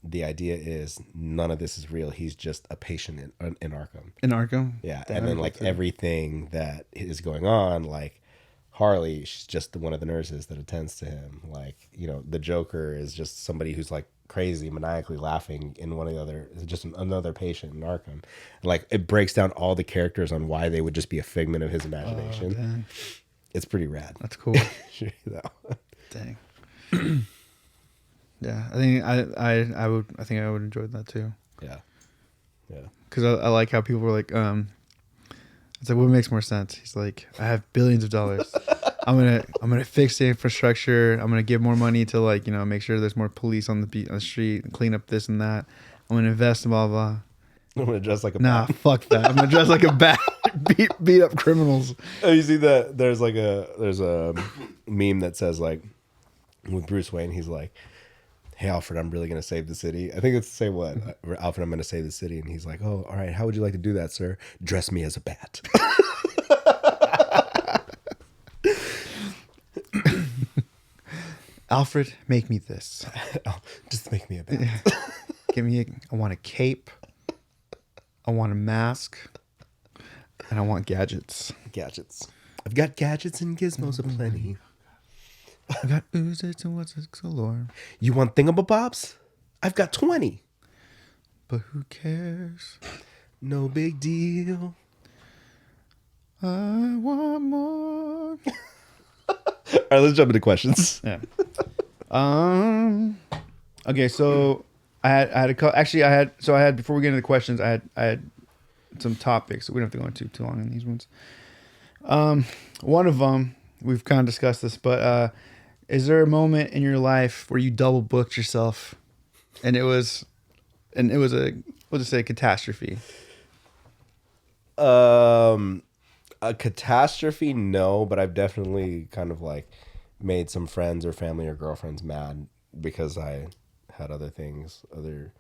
the idea is none of this is real. He's just a patient in Arkham. In Arkham? Yeah, and then like everything that is going on, like Harley, she's just one of the nurses that attends to him. Like, you know, the Joker is just somebody who's like crazy, maniacally laughing in one of the other, just another patient in Arkham. And like, it breaks down all the characters on why they would just be a figment of his imagination. It's pretty rad. That's cool. Dang. Yeah, I think I would enjoy that too. Yeah. Because I like how people were like, it's like, what makes more sense? He's like, I have billions of dollars. I'm gonna fix the infrastructure. I'm gonna give more money to, like, you know, make sure there's more police on the street and clean up this and that. I'm gonna invest in blah blah. I'm gonna dress like a Nah, bat. fuck that. I'm gonna dress like a bat. beat up criminals. Oh, you see that? There's a meme that says, like, with Bruce Wayne, he's like, hey, Alfred, I'm really going to save the city. I think it's to say what? Alfred, I'm going to save the city. And he's like, oh, all right. How would you like to do that, sir? Dress me as a bat. Alfred, make me this. Just make me a bat. I want a cape. I want a mask. And I want gadgets. Gadgets. I've got gadgets and gizmos aplenty. I got oozes and what's it galore. You want thingamabobs? I've got 20. But who cares? No big deal. I want more. All right, let's jump into questions. Yeah. Okay, so I had before we get into the questions, I had some topics. We don't have to go into too long on these ones. One of them, we've kind of discussed this, but is there a moment in your life where you double booked yourself, and it was we'll just say catastrophe? A catastrophe, no, but I've definitely kind of like made some friends or family or girlfriends mad because I had other things that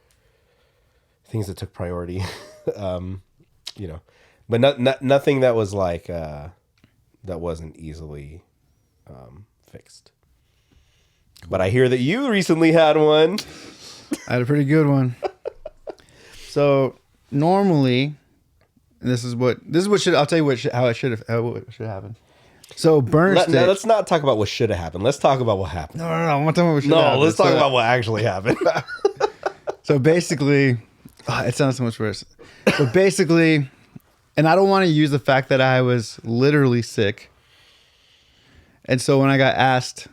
took priority. You know, but nothing that was like that wasn't easily fixed. Cool. But I hear that you recently had one. I had a pretty good one. So normally, this is what should, I'll tell you how it should happen. So burn stick. Let's not talk about what should have happened. Let's talk about what happened. No, I'm not talking about what should have happened. Let's talk about what actually happened. So basically, it sounds so much worse. So basically, and I don't want to use the fact that I was literally sick. And so when I got asked,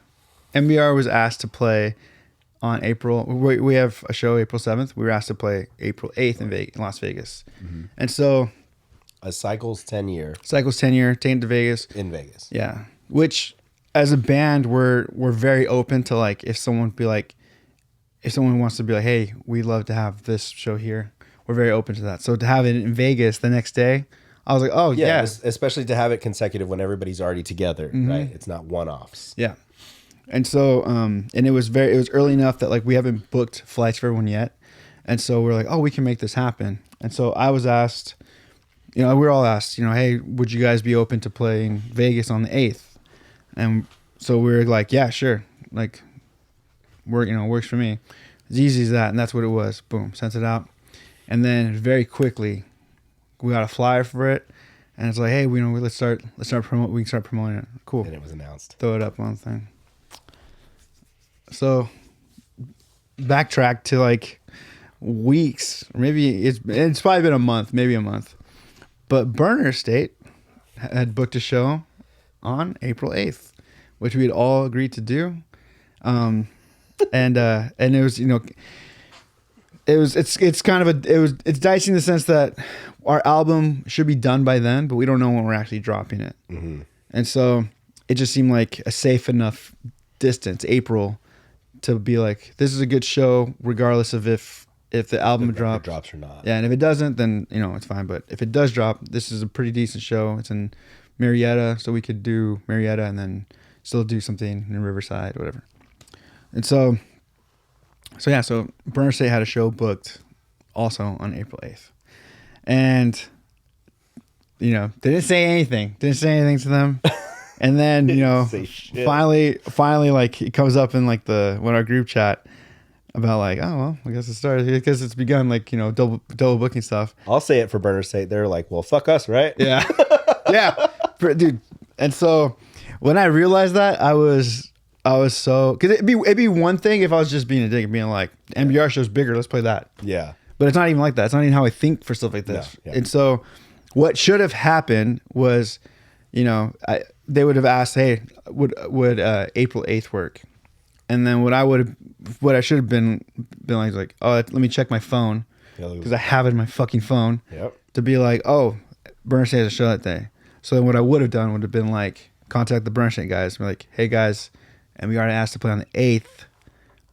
MBR was asked to play on April. We have a show April 7th. We were asked to play April 8th in Las Vegas. Mm-hmm. And so a Cycle's 10-year. Taken to Vegas. In Vegas. Yeah. Which, as a band, we're very open to, like, if someone wants to be like, hey, we'd love to have this show here, we're very open to that. So to have it in Vegas the next day, I was like, oh, yeah. Especially to have it consecutive when everybody's already together, mm-hmm. right? It's not one-offs. Yeah. And so, and it was early enough that, like, we haven't booked flights for everyone yet. And so we're like, oh, we can make this happen. And so I was asked, we were all asked, hey, would you guys be open to playing Vegas on the 8th? And so we were like, yeah, sure. Like, works for me. As easy as that. And that's what it was. Boom, sent it out. And then very quickly, we got a flyer for it. And it's like, hey, let's start promoting. We can start promoting it. Cool. And it was announced. Throw it up on the thing. So backtrack to like weeks, or maybe it's probably been a month, maybe a month. But Burner State had booked a show on April 8th, which we had all agreed to do. And it was, it's dicey in the sense that our album should be done by then, but we don't know when we're actually dropping it. Mm-hmm. And so it just seemed like a safe enough distance, April, to be like, this is a good show, regardless of if the album drops or not. Yeah, and if it doesn't, then it's fine. But if it does drop, this is a pretty decent show. It's in Marietta, so we could do Marietta and then still do something in Riverside, whatever. And so Burner State had a show booked also on April 8th. And, they didn't say anything. Didn't say anything to them. And then, finally, like, it comes up in, like, our group chat about, like, oh, well, I guess it started because it's begun, like, double booking stuff. I'll say it for Burner State. They're like, well, fuck us, right? Yeah. Yeah. Dude. And so when I realized that, I was so, because it'd be one thing if I was just being a dick and being like, MBR show's bigger, let's play that. Yeah. But it's not even like that. It's not even how I think for stuff like this. No, yeah. And so what should have happened was, they would have asked, hey, would April 8th work? And then what I should have been like, oh, let me check my phone, because I have it in my fucking phone. Yep. To be like, oh, Burner State has a show that day. So then what I would have done would have been like, contact the Burner State guys. Be like, hey guys, and we already asked to play on the 8th.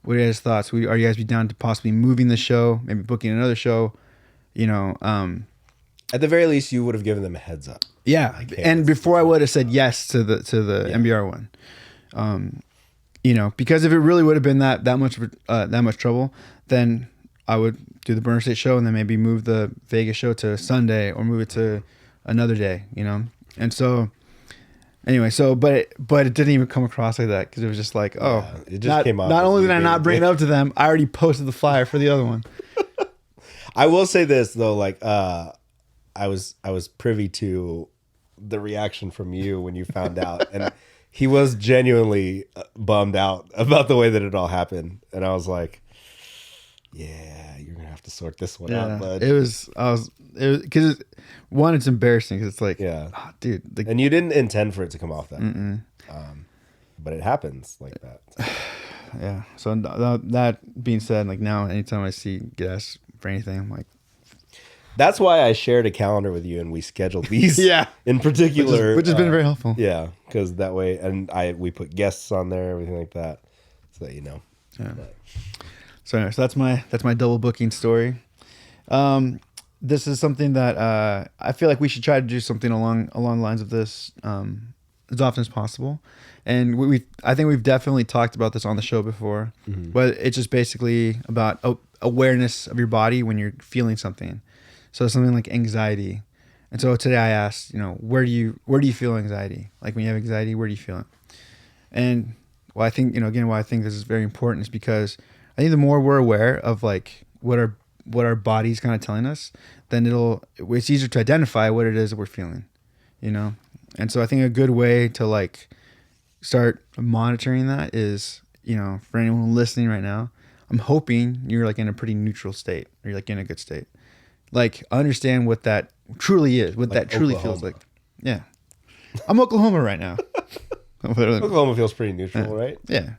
What are your guys' thoughts? Are you guys be down to possibly moving the show, maybe booking another show? At the very least, you would have given them a heads up. Yeah, Like, hey, and before I would have said yes to the MBR one, because if it really would have been that much trouble, then I would do the Burner State show and then maybe move the Vegas show to Sunday or move it to another day, And so, anyway, but it didn't even come across like that because it was just like, oh, Yeah, it just came off Not as only you did I being not a bring it dick. up to them, I already posted the flyer for the other one. I will say this though, like I was privy to the reaction from you when you found out, and he was genuinely bummed out about the way that it all happened, and I was like, yeah, you're gonna have to sort this one out, bud. Because one, it's embarrassing because it's like, Yeah. oh, dude, like, And you didn't intend for it to come off that, but it happens like that. yeah. So that being said, like now, anytime I get asked for anything, I'm like, That's why I shared a calendar with you and we scheduled these. Yeah. In particular, which has been very helpful. Yeah, because that way, and we put guests on there, everything like that, so that Yeah. But- So anyway, so that's my double booking story. This is something that I feel like we should try to do something along the lines of this as often as possible. And I think we've definitely talked about this on the show before, but it's just basically about awareness of your body when you're feeling something. So something like anxiety. And so today I asked, where do you feel anxiety? Like when you have anxiety, where do you feel it? And well, I think, again, why I think this is very important is because I think the more we're aware of like what our body's kind of telling us, then it's easier to identify what it is that we're feeling, And so I think a good way to like start monitoring that is, for anyone listening right now, I'm hoping you're like in a pretty neutral state, or you're like in a good state. Like understand what that truly is, what that truly feels like. Yeah. I'm Oklahoma right now. Oklahoma feels pretty neutral, right? Yeah.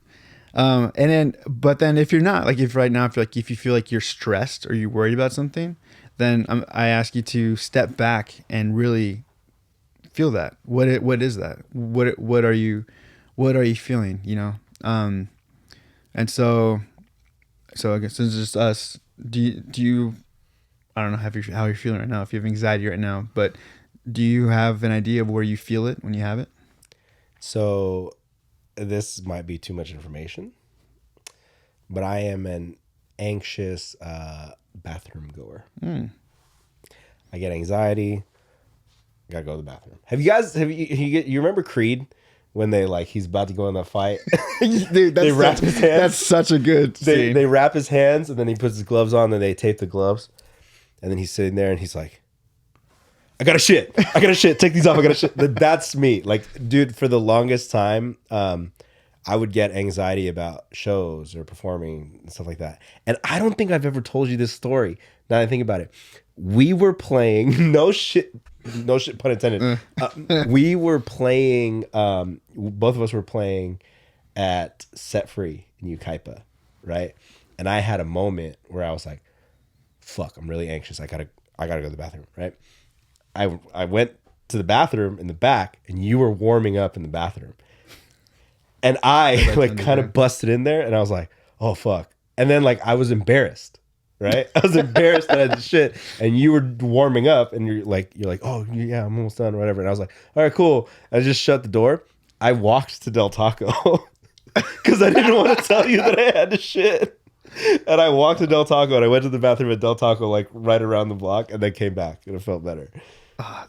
But then if you're not, like if right now, if you feel like you're stressed or you're worried about something, then I ask you to step back and really feel that. What is that? What are you feeling? And so I guess since it's just us, do you, I don't know how you're feeling right now, if you have anxiety right now, but do you have an idea of where you feel it when you have it? So this might be too much information, but I am an anxious bathroom goer. I get anxiety. Gotta go to the bathroom. You remember Creed when he's about to go in the fight? Dude, they wrap his hands. That's such a good scene. They wrap his hands and then he puts his gloves on and they tape the gloves. And then he's sitting there and he's like, I gotta shit. Take these off. I gotta shit. That's me. Like, dude, for the longest time, I would get anxiety about shows or performing and stuff like that. And I don't think I've ever told you this story. Now that I think about it. We were playing, no shit, pun intended. We were playing, both of us were playing at Set Free in Ukaipa, right? And I had a moment where I was like, fuck, I'm really anxious. I gotta go to the bathroom, right? I went to the bathroom in the back and you were warming up in the bathroom. And I kind of busted in there and I was like, oh fuck. And then I was embarrassed. Right? I was embarrassed that I did shit and you were warming up and you're like, oh yeah, I'm almost done or whatever. And I was like, all right, cool. I just shut the door. I walked to Del Taco because I didn't want to tell you that I had to shit. And I walked to Del Taco and I went to the bathroom at Del Taco right around the block and then came back and it felt better.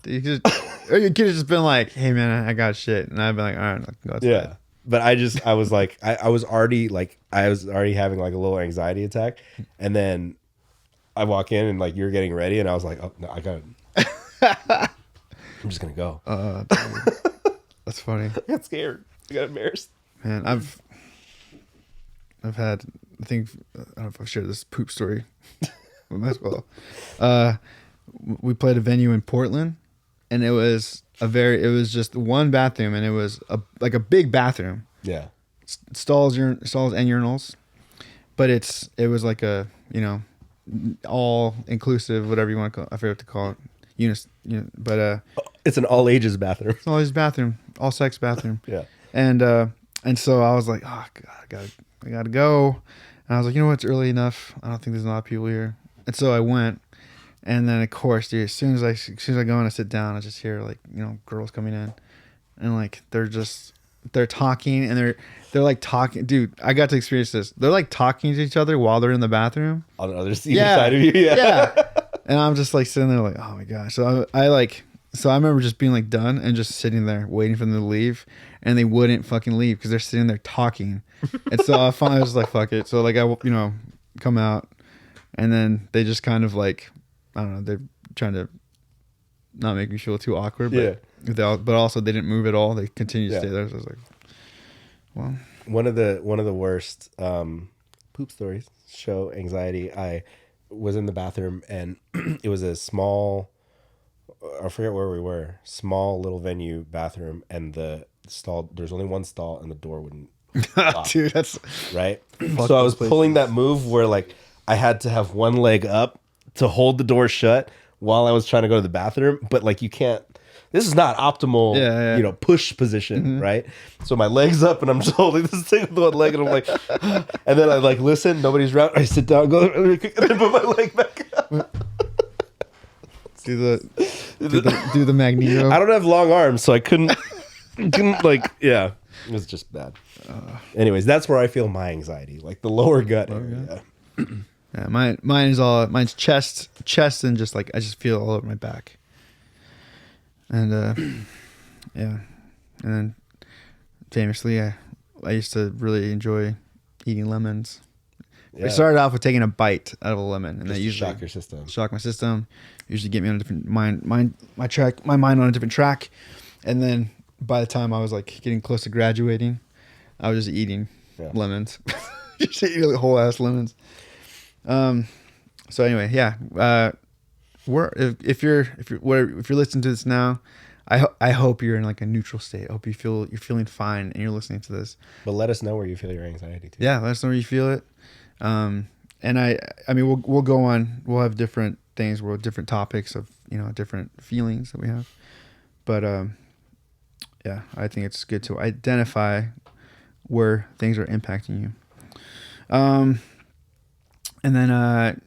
You could have just been like, hey man, I got shit. And I'd be like, all right, go outside. Yeah. But I was like, I was already having a little anxiety attack. And then I walk in and you're getting ready and I was like, oh no, I got it. I'm just gonna go. That's funny. I got scared. I got embarrassed. Man, I've had, I think, I don't know if I've shared this poop story. We might as well. We played a venue in Portland and it was just one bathroom and it was a big bathroom. Yeah. Stalls and urinals. But it was like a, all inclusive, whatever you want to call it. I forget what to call it. But it's an all ages bathroom. It's all ages bathroom, all sex bathroom. Yeah. And so I was like, oh god, I gotta go. And I was like, you know what, it's early enough. I don't think there's a lot of people here. And so I went. And then of course, dude, as soon as I go and I sit down, I just hear girls coming in, and they're talking and they're talking. Dude, I got to experience this. They're talking to each other while they're in the bathroom on the other side of you. Yeah. And I'm just sitting there oh my gosh. So I remember just being done and just sitting there waiting for them to leave, and they wouldn't fucking leave because they're sitting there talking. And so I finally was like, fuck it. So I come out, and then they just kind of I don't know, they're trying to not make me feel too awkward, but but also they didn't move at all. They continued to stay there. So I was like, well, one of the worst poop stories show anxiety. I was in the bathroom and it was a small, I forget where we were, small little venue bathroom, and the stall, there's only one stall and the door wouldn't lock. Dude, that's right. So I was pulling that move where I had to have one leg up to hold the door shut while I was trying to go to the bathroom, but you can't. This is not optimal, push position, right? So my leg's up and I'm just holding this thing with one leg, and I'm and then I listen, nobody's around. I sit down, go, and then put my leg back up. Do the Magneto. I don't have long arms, so I couldn't it was just bad. Anyways, that's where I feel my anxiety, the lower gut area. Yeah, mine's chest, and just I just feel all over my back. And and then famously, I used to really enjoy eating lemons. Yeah. I started off with taking a bite out of a lemon, and that usually shock your system. Shock my system. Usually get me on a different my mind on a different track. And then by the time I was getting close to graduating, I was just eating lemons, just eating whole ass lemons. So anyway, if you're listening to this now, I hope you're in a neutral state. I hope you're feeling fine and you're listening to this. But let us know where you feel your anxiety too. Yeah, let us know where you feel it. And I mean we'll go on. We'll have different things. We'll have different topics of different feelings that we have. But I think it's good to identify where things are impacting you. And then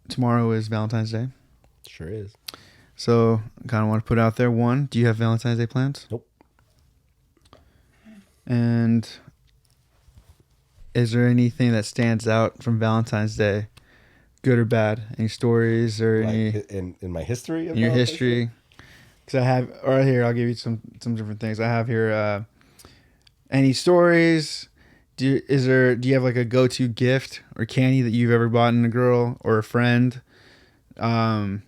tomorrow is Valentine's Day. Sure is. So I kind of want to put out there, one, do you have Valentine's Day plans? Nope. And is there anything that stands out from Valentine's Day, good or bad? Any stories or Like any in my history of in your Valentine's history? Day? Because I have right here. I'll give you some different things. I have here. Any stories? Do you have like a go-to gift or candy that you've ever bought a girl or a friend? And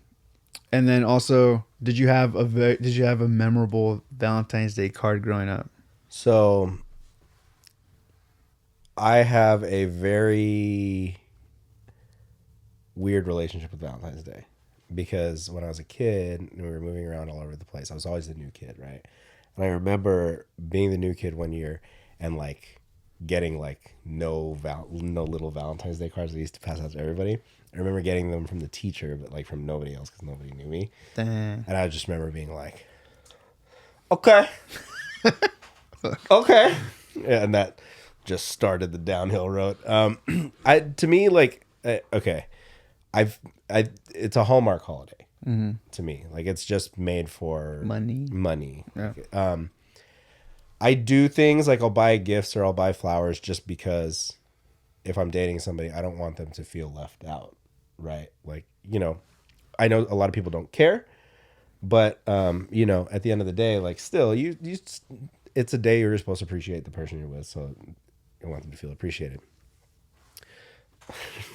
then also, did you have a memorable Valentine's Day card growing up? So I have a very weird relationship with Valentine's Day because when I was a kid and we were moving around all over the place, I was always the new kid, right? And I remember being the new kid one year and like getting like no little Valentine's Day cards that I used to pass out to everybody. I remember getting them from the teacher, but like from nobody else because nobody knew me. Dang. And I just remember being like, okay. Okay. Yeah, and that just started the downhill road. To me, like, okay, it's a Hallmark holiday to me. Like, it's just made for money. Yeah. I do things like I'll buy gifts or I'll buy flowers just because if I'm dating somebody, I don't want them to feel left out, right? Like, I know a lot of people don't care, but at the end of the day, like, still, it's a day you're supposed to appreciate the person you're with, so I want them to feel appreciated.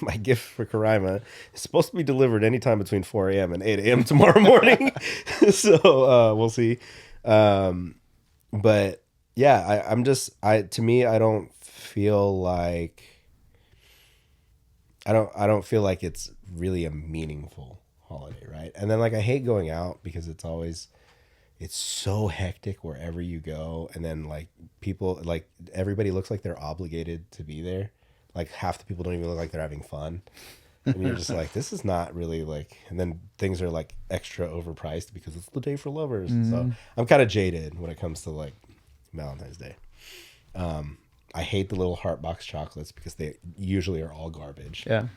My gift for Karaima is supposed to be delivered anytime between 4 a.m. and 8 a.m. tomorrow morning. So we'll see. But yeah, to me, I don't feel like it's really a meaningful holiday, right? And then like I hate going out because it's so hectic wherever you go, and then like people, like everybody looks like they're obligated to be there. Like half the people don't even look like they're having fun. And you're just like, this is not really like, and then things are like extra overpriced because it's the day for lovers. So I'm kind of jaded when it comes to like Valentine's Day. I hate the little heart box chocolates because they usually are all garbage. Yeah.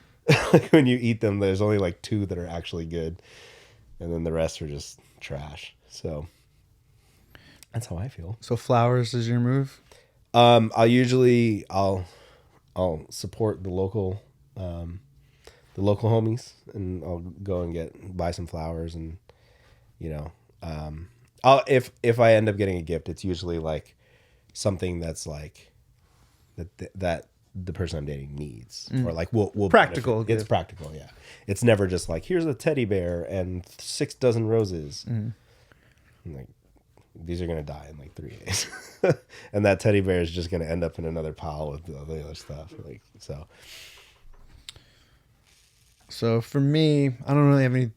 Like when you eat them, there's only like 2 that are actually good. And then the rest are just trash. So that's how I feel. So flowers is your move? I'll support the local homies, and I'll go and buy some flowers, and if I end up getting a gift, it's usually like something that's like that the person I'm dating needs, or like we'll practical. It's practical, yeah. It's never just like, here's a teddy bear and 6 dozen roses. I'm like, these are gonna die in like 3 days, and that teddy bear is just gonna end up in another pile with the other stuff. Like so. So for me, I don't really have any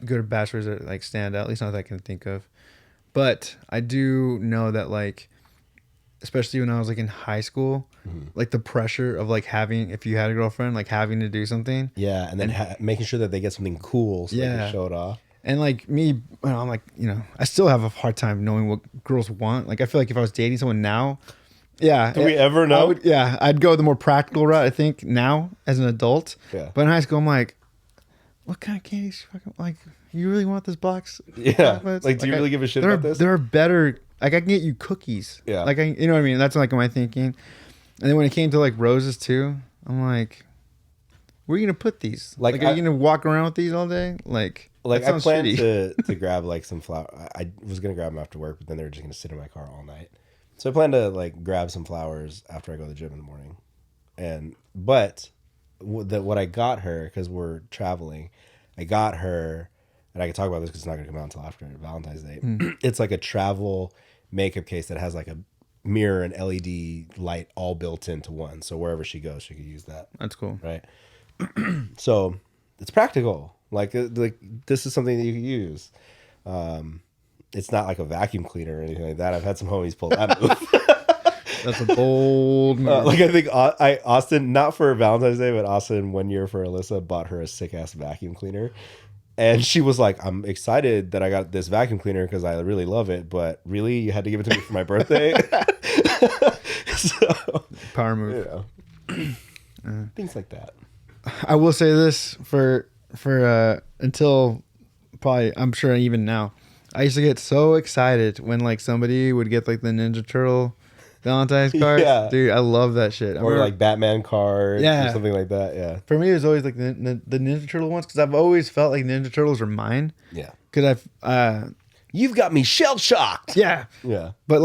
good or bad stories that like stand out. At least not that I can think of. But I do know that like, especially when I was like in high school, like the pressure of like having, if you had a girlfriend, like having to do something. Yeah, and then making sure that they get something cool so they can show it off. And like me, I'm like, I still have a hard time knowing what girls want. Like I feel like if I was dating someone now, yeah. Do we ever know? I'd go the more practical route, I think, now as an adult. Yeah. But in high school, I'm like, what kind of candies? Like, you really want this box? Yeah. Like, do you really give a shit about this? There are better. Like, I can get you cookies. Yeah. Like, you know what I mean? That's like my thinking. And then when it came to like roses too, I'm like, where are you gonna put these? Like are you gonna walk around with these all day? Like I planned to grab like some flower. I was gonna grab them after work, but then they were just gonna sit in my car all night. So I plan to like grab some flowers after I go to the gym in the morning. But what I got her, because we're traveling, I got her, and I can talk about this because it's not gonna come out until after Valentine's Day. It's like a travel makeup case that has like a mirror and LED light all built into one. So wherever she goes, she could use that. That's cool, right? So it's practical. Like this is something that you can use. It's not like a vacuum cleaner or anything like that. I've had some homies pull that move. That's a bold move. Like I think Austin, not for Valentine's Day, but Austin 1 year for Alyssa bought her a sick ass vacuum cleaner, and she was like, "I'm excited that I got this vacuum cleaner because I really love it, but really you had to give it to me for my birthday." So, power move. Things like that. I will say this for until probably, I'm sure even now, I used to get so excited when like somebody would get like the Ninja Turtle Valentine's cards. Yeah. Dude, I love that shit. I Or remember, like Batman cards Yeah. or something like that. Yeah. for me, it was always like the Ninja Turtle ones because I've always felt like Ninja Turtles are mine. Yeah. Because You've got me shell shocked. yeah. Yeah. But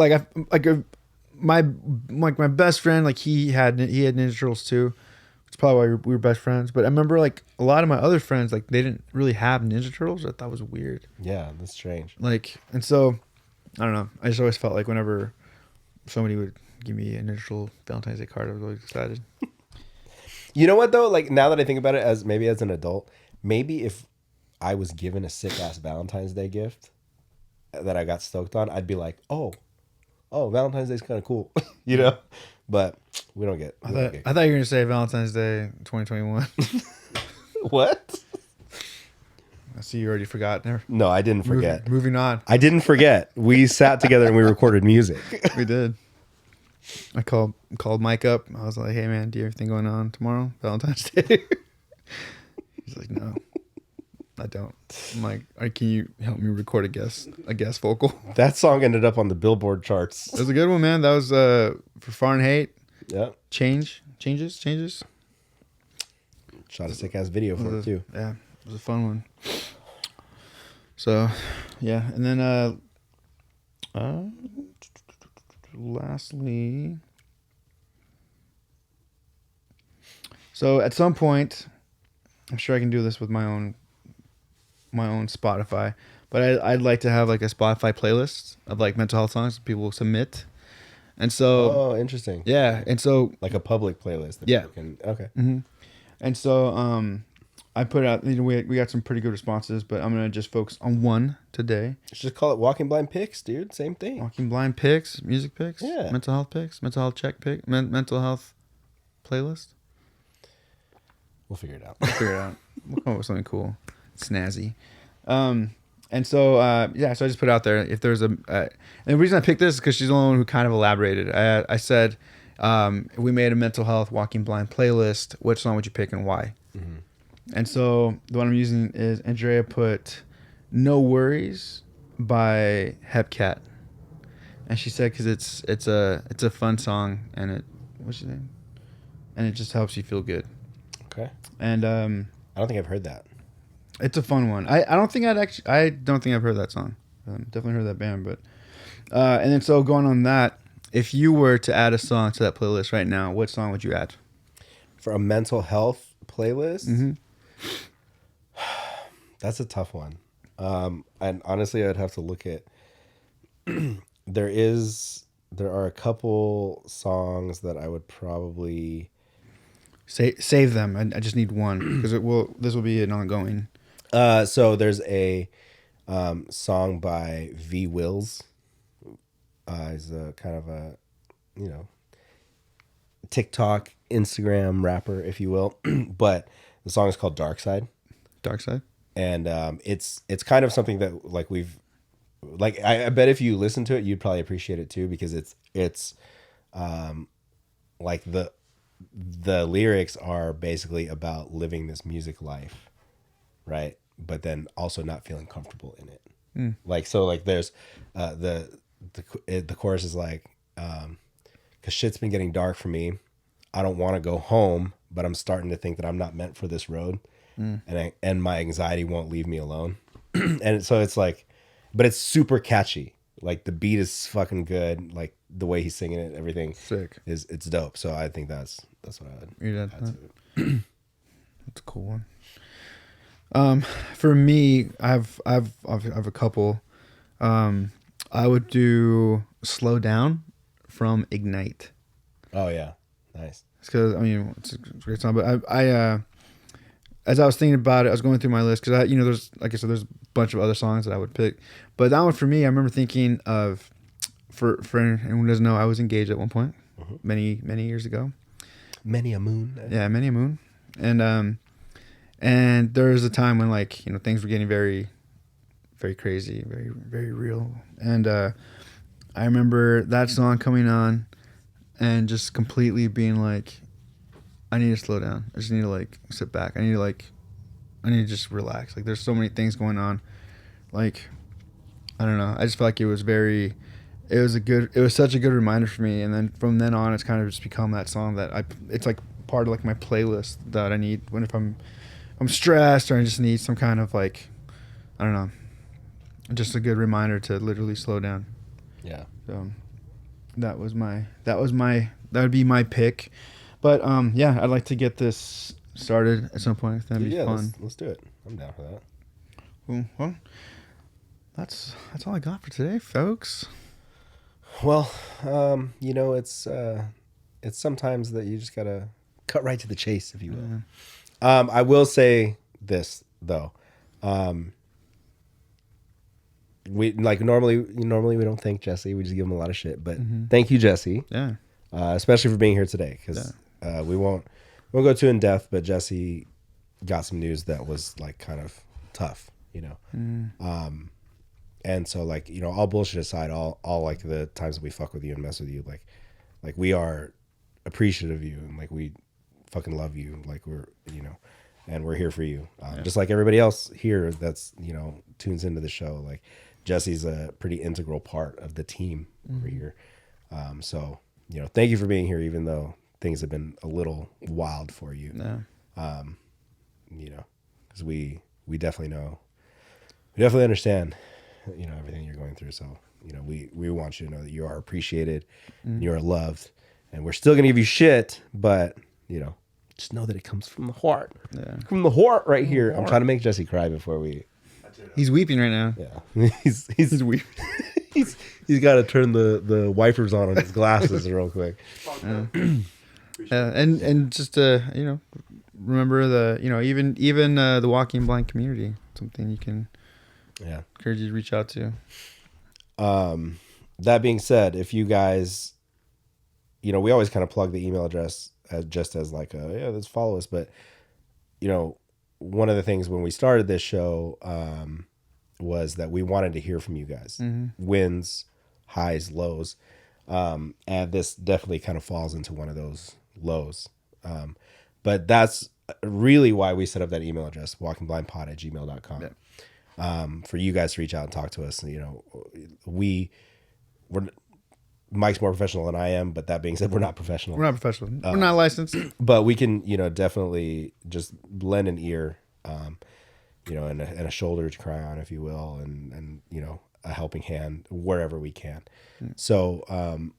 my best friend, like he had Ninja Turtles too. It's probably why we were best friends. But I remember like a lot of my other friends, like they didn't really have Ninja Turtles. I thought was weird. Yeah, that's strange. Like, and so I don't know. I just always felt like whenever somebody would give me a Ninja Turtle Valentine's Day card, I was always excited. You know what though? Like now that I think about it, as an adult, maybe if I was given a sick ass Valentine's Day gift that I got stoked on, I'd be like, oh, Valentine's Day's kind of cool, you know. But we don't get. I thought you were gonna say Valentine's Day 2021. What? I see you already forgot. Never. No, I didn't forget. Moving on. I didn't forget. We sat together and we recorded music. We did. I called Mike up. I was like, "Hey man, do you have anything going on tomorrow, Valentine's Day?" He's like, "No, I don't." I'm like, "All right, can you help me record a guest vocal?" That song ended up on the Billboard charts. It was a good one, man. That was for Fahrenheit. Yeah. Changes. Shot a sick ass video for it too. Yeah, it was a fun one. So, yeah, and then lastly, so at some point, I'm sure I can do this with my own Spotify, but I'd like to have like a Spotify playlist of like mental health songs that people submit, and so Oh, interesting. yeah, and so Like a public playlist. That Yeah. people can, okay. and so I put out, you know, we got some pretty good responses, but I'm gonna just focus on one today. Just call it Walking Blind Picks, dude. Same thing. Walking blind picks, music picks, Yeah. mental health picks, mental health check pick, mental health playlist. We'll figure it out. Figure it out. We'll come up with something cool, snazzy. And so yeah, so I just put out there if there's and the reason I picked this is because she's the only one who kind of elaborated. I said, if we made a mental health Walking Blind playlist, which song would you pick and why? Mm-hmm. And so the one I'm using is Andrea put "No Worries" by Hepcat, and she said because it's a fun song and what's your name? And it just helps you feel good. Okay. And I don't think I've heard that. it's a fun one. I don't think I've heard that song. Definitely heard that band, but and then so going on that, if you were to add a song to that playlist right now, what song would you add? For a mental health playlist? Mm-hmm. That's a tough one. And honestly, I'd have to look at. There are a couple songs that I would probably Save them. I just need one because this will be an ongoing. So there's a song by V Wills. He's a kind of a, TikTok, Instagram rapper, if you will. But the song is called Dark Side. Dark Side. And it's kind of something that I bet if you listen to it, you'd probably appreciate it too, because it's like the lyrics are basically about living this music life, right? But then also not feeling comfortable in it. There's the chorus is like, because shit's been getting dark for me. I don't want to go home, but I'm starting to think that I'm not meant for this road. And my anxiety won't leave me alone. And so it's like, but it's super catchy. Like the beat is fucking good. Like the way he's singing it, everything Sick. it's dope. So I think that's what I would. You'd add that? That's a cool one. For me, I've a couple. I would do "Slow Down" from Ignite. Oh yeah, nice. It's because it's a great song. But I as I was thinking about it, I was going through my list because there's, like I said, there's a bunch of other songs that I would pick. But that one for me, I remember thinking of, for anyone who doesn't know, I was engaged at one point, many years ago. Many a moon. Yeah, many a moon, and there was a time when things were getting very, very crazy, very very real, and I remember that song coming on, and just completely being like, I need to slow down. I just need to sit back. I need to just relax. There's so many things going on. I don't know. I just felt like it was very, it was such a good reminder for me. And then from then on, it's kind of just become that song that it's like part of like my playlist that I need if I'm stressed or I just need some kind of like, I don't know, just a good reminder to literally slow down. Yeah. So that would be my pick. But yeah, I'd like to get this started at some point. That'd be fun. Let's do it. I'm down for that. Cool. Well, that's all I got for today, folks. Well, it's sometimes that you just gotta cut right to the chase, if you will. Yeah. I will say this though. We normally we don't thank Jesse. We just give him a lot of shit. But thank you, Jesse. Yeah. Especially for being here today, because we won't go too in depth. But Jesse got some news that was like kind of tough, and so like all bullshit aside, all like the times that we fuck with you and mess with you, like we are appreciative of you and like we fucking love you, like we're and we're here for you, just like everybody else here that's tunes into the show. Like Jesse's a pretty integral part of the team over here, so thank you for being here, even though things have been a little wild for you. Because we definitely understand everything you're going through. So we want you to know that you are appreciated, and you are loved, and we're still gonna give you shit, but just know that it comes from the heart. Yeah. From the heart right here. I'm trying to make Jesse cry before we. He's weeping right now. Yeah, he's weeping. he's got to turn the wipers on his glasses real quick. And just remember even the walking blind community, something you can encourage you to reach out to. That being said, if you guys, we always kind of plug the email address just as like let's follow us, but one of the things when we started this show was that we wanted to hear from you guys, wins, highs, lows, and this definitely kind of falls into one of those lows, but that's really why we set up that email address, walkingblindpod@gmail.com, for you guys to reach out and talk to us. We're Mike's more professional than I am, but that being said, we're not professional. We're not licensed, but we can definitely just lend an ear, and a shoulder to cry on, if you will, and a helping hand wherever we can. So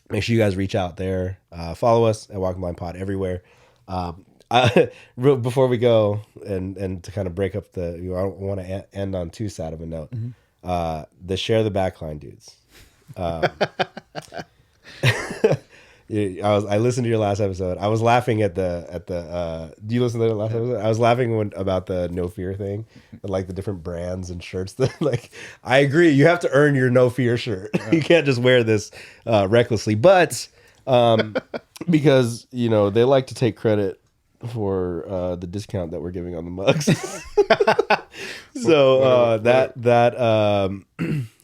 make sure you guys reach out there. Follow us at Walking Blind Pod everywhere. Before we go, and to kind of break up I don't want to end on too sad of a note. The Share the Backline dudes. I listened to your last episode. I was laughing at the do you listen to the last episode? I was laughing about the No Fear thing, and like the different brands and shirts that like, I agree, you have to earn your No Fear shirt. You can't just wear this recklessly, but because they like to take credit for the discount that we're giving on the mugs. So that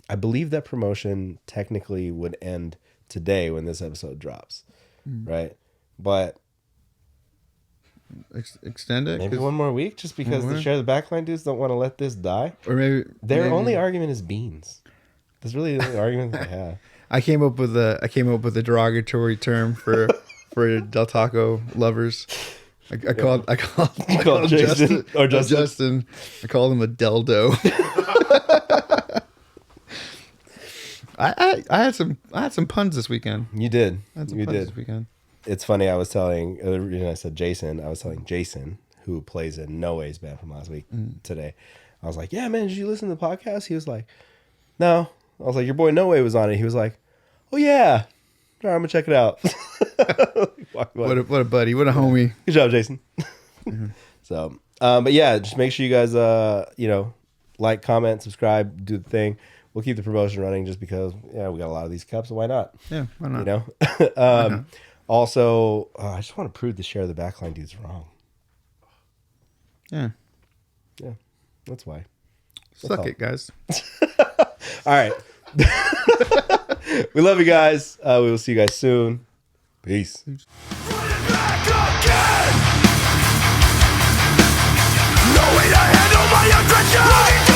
I believe that promotion technically would end today when this episode drops, right? But extend it maybe one more week, just because the Share the Backline dudes don't want to let this die. Or maybe their only argument is beans. That's really the only argument they have. I came up with a derogatory term for Del Taco lovers. I called Jason or Justin. I called him a Deldo. I had some puns this weekend. You did. This weekend. It's funny. I was telling the reason I said Jason. I was telling Jason, who plays in No Way's band from last week, today. I was like, "Yeah, man, did you listen to the podcast?" He was like, "No." I was like, "Your boy No Way was on it." He was like, "Oh yeah, all right, I'm gonna check it out." What a buddy, what a homie. Good job, Jason. So, but yeah, just make sure you guys, like, comment, subscribe, do the thing. We'll keep the promotion running just because, we got a lot of these cups, so why not? Yeah, why not? Why not? Also, I just want to prove the Share the Backline dude's wrong. Yeah, that's why. Suck it, guys. All right. We love you guys. We will see you guys soon. Peace. No way to handle my aggression.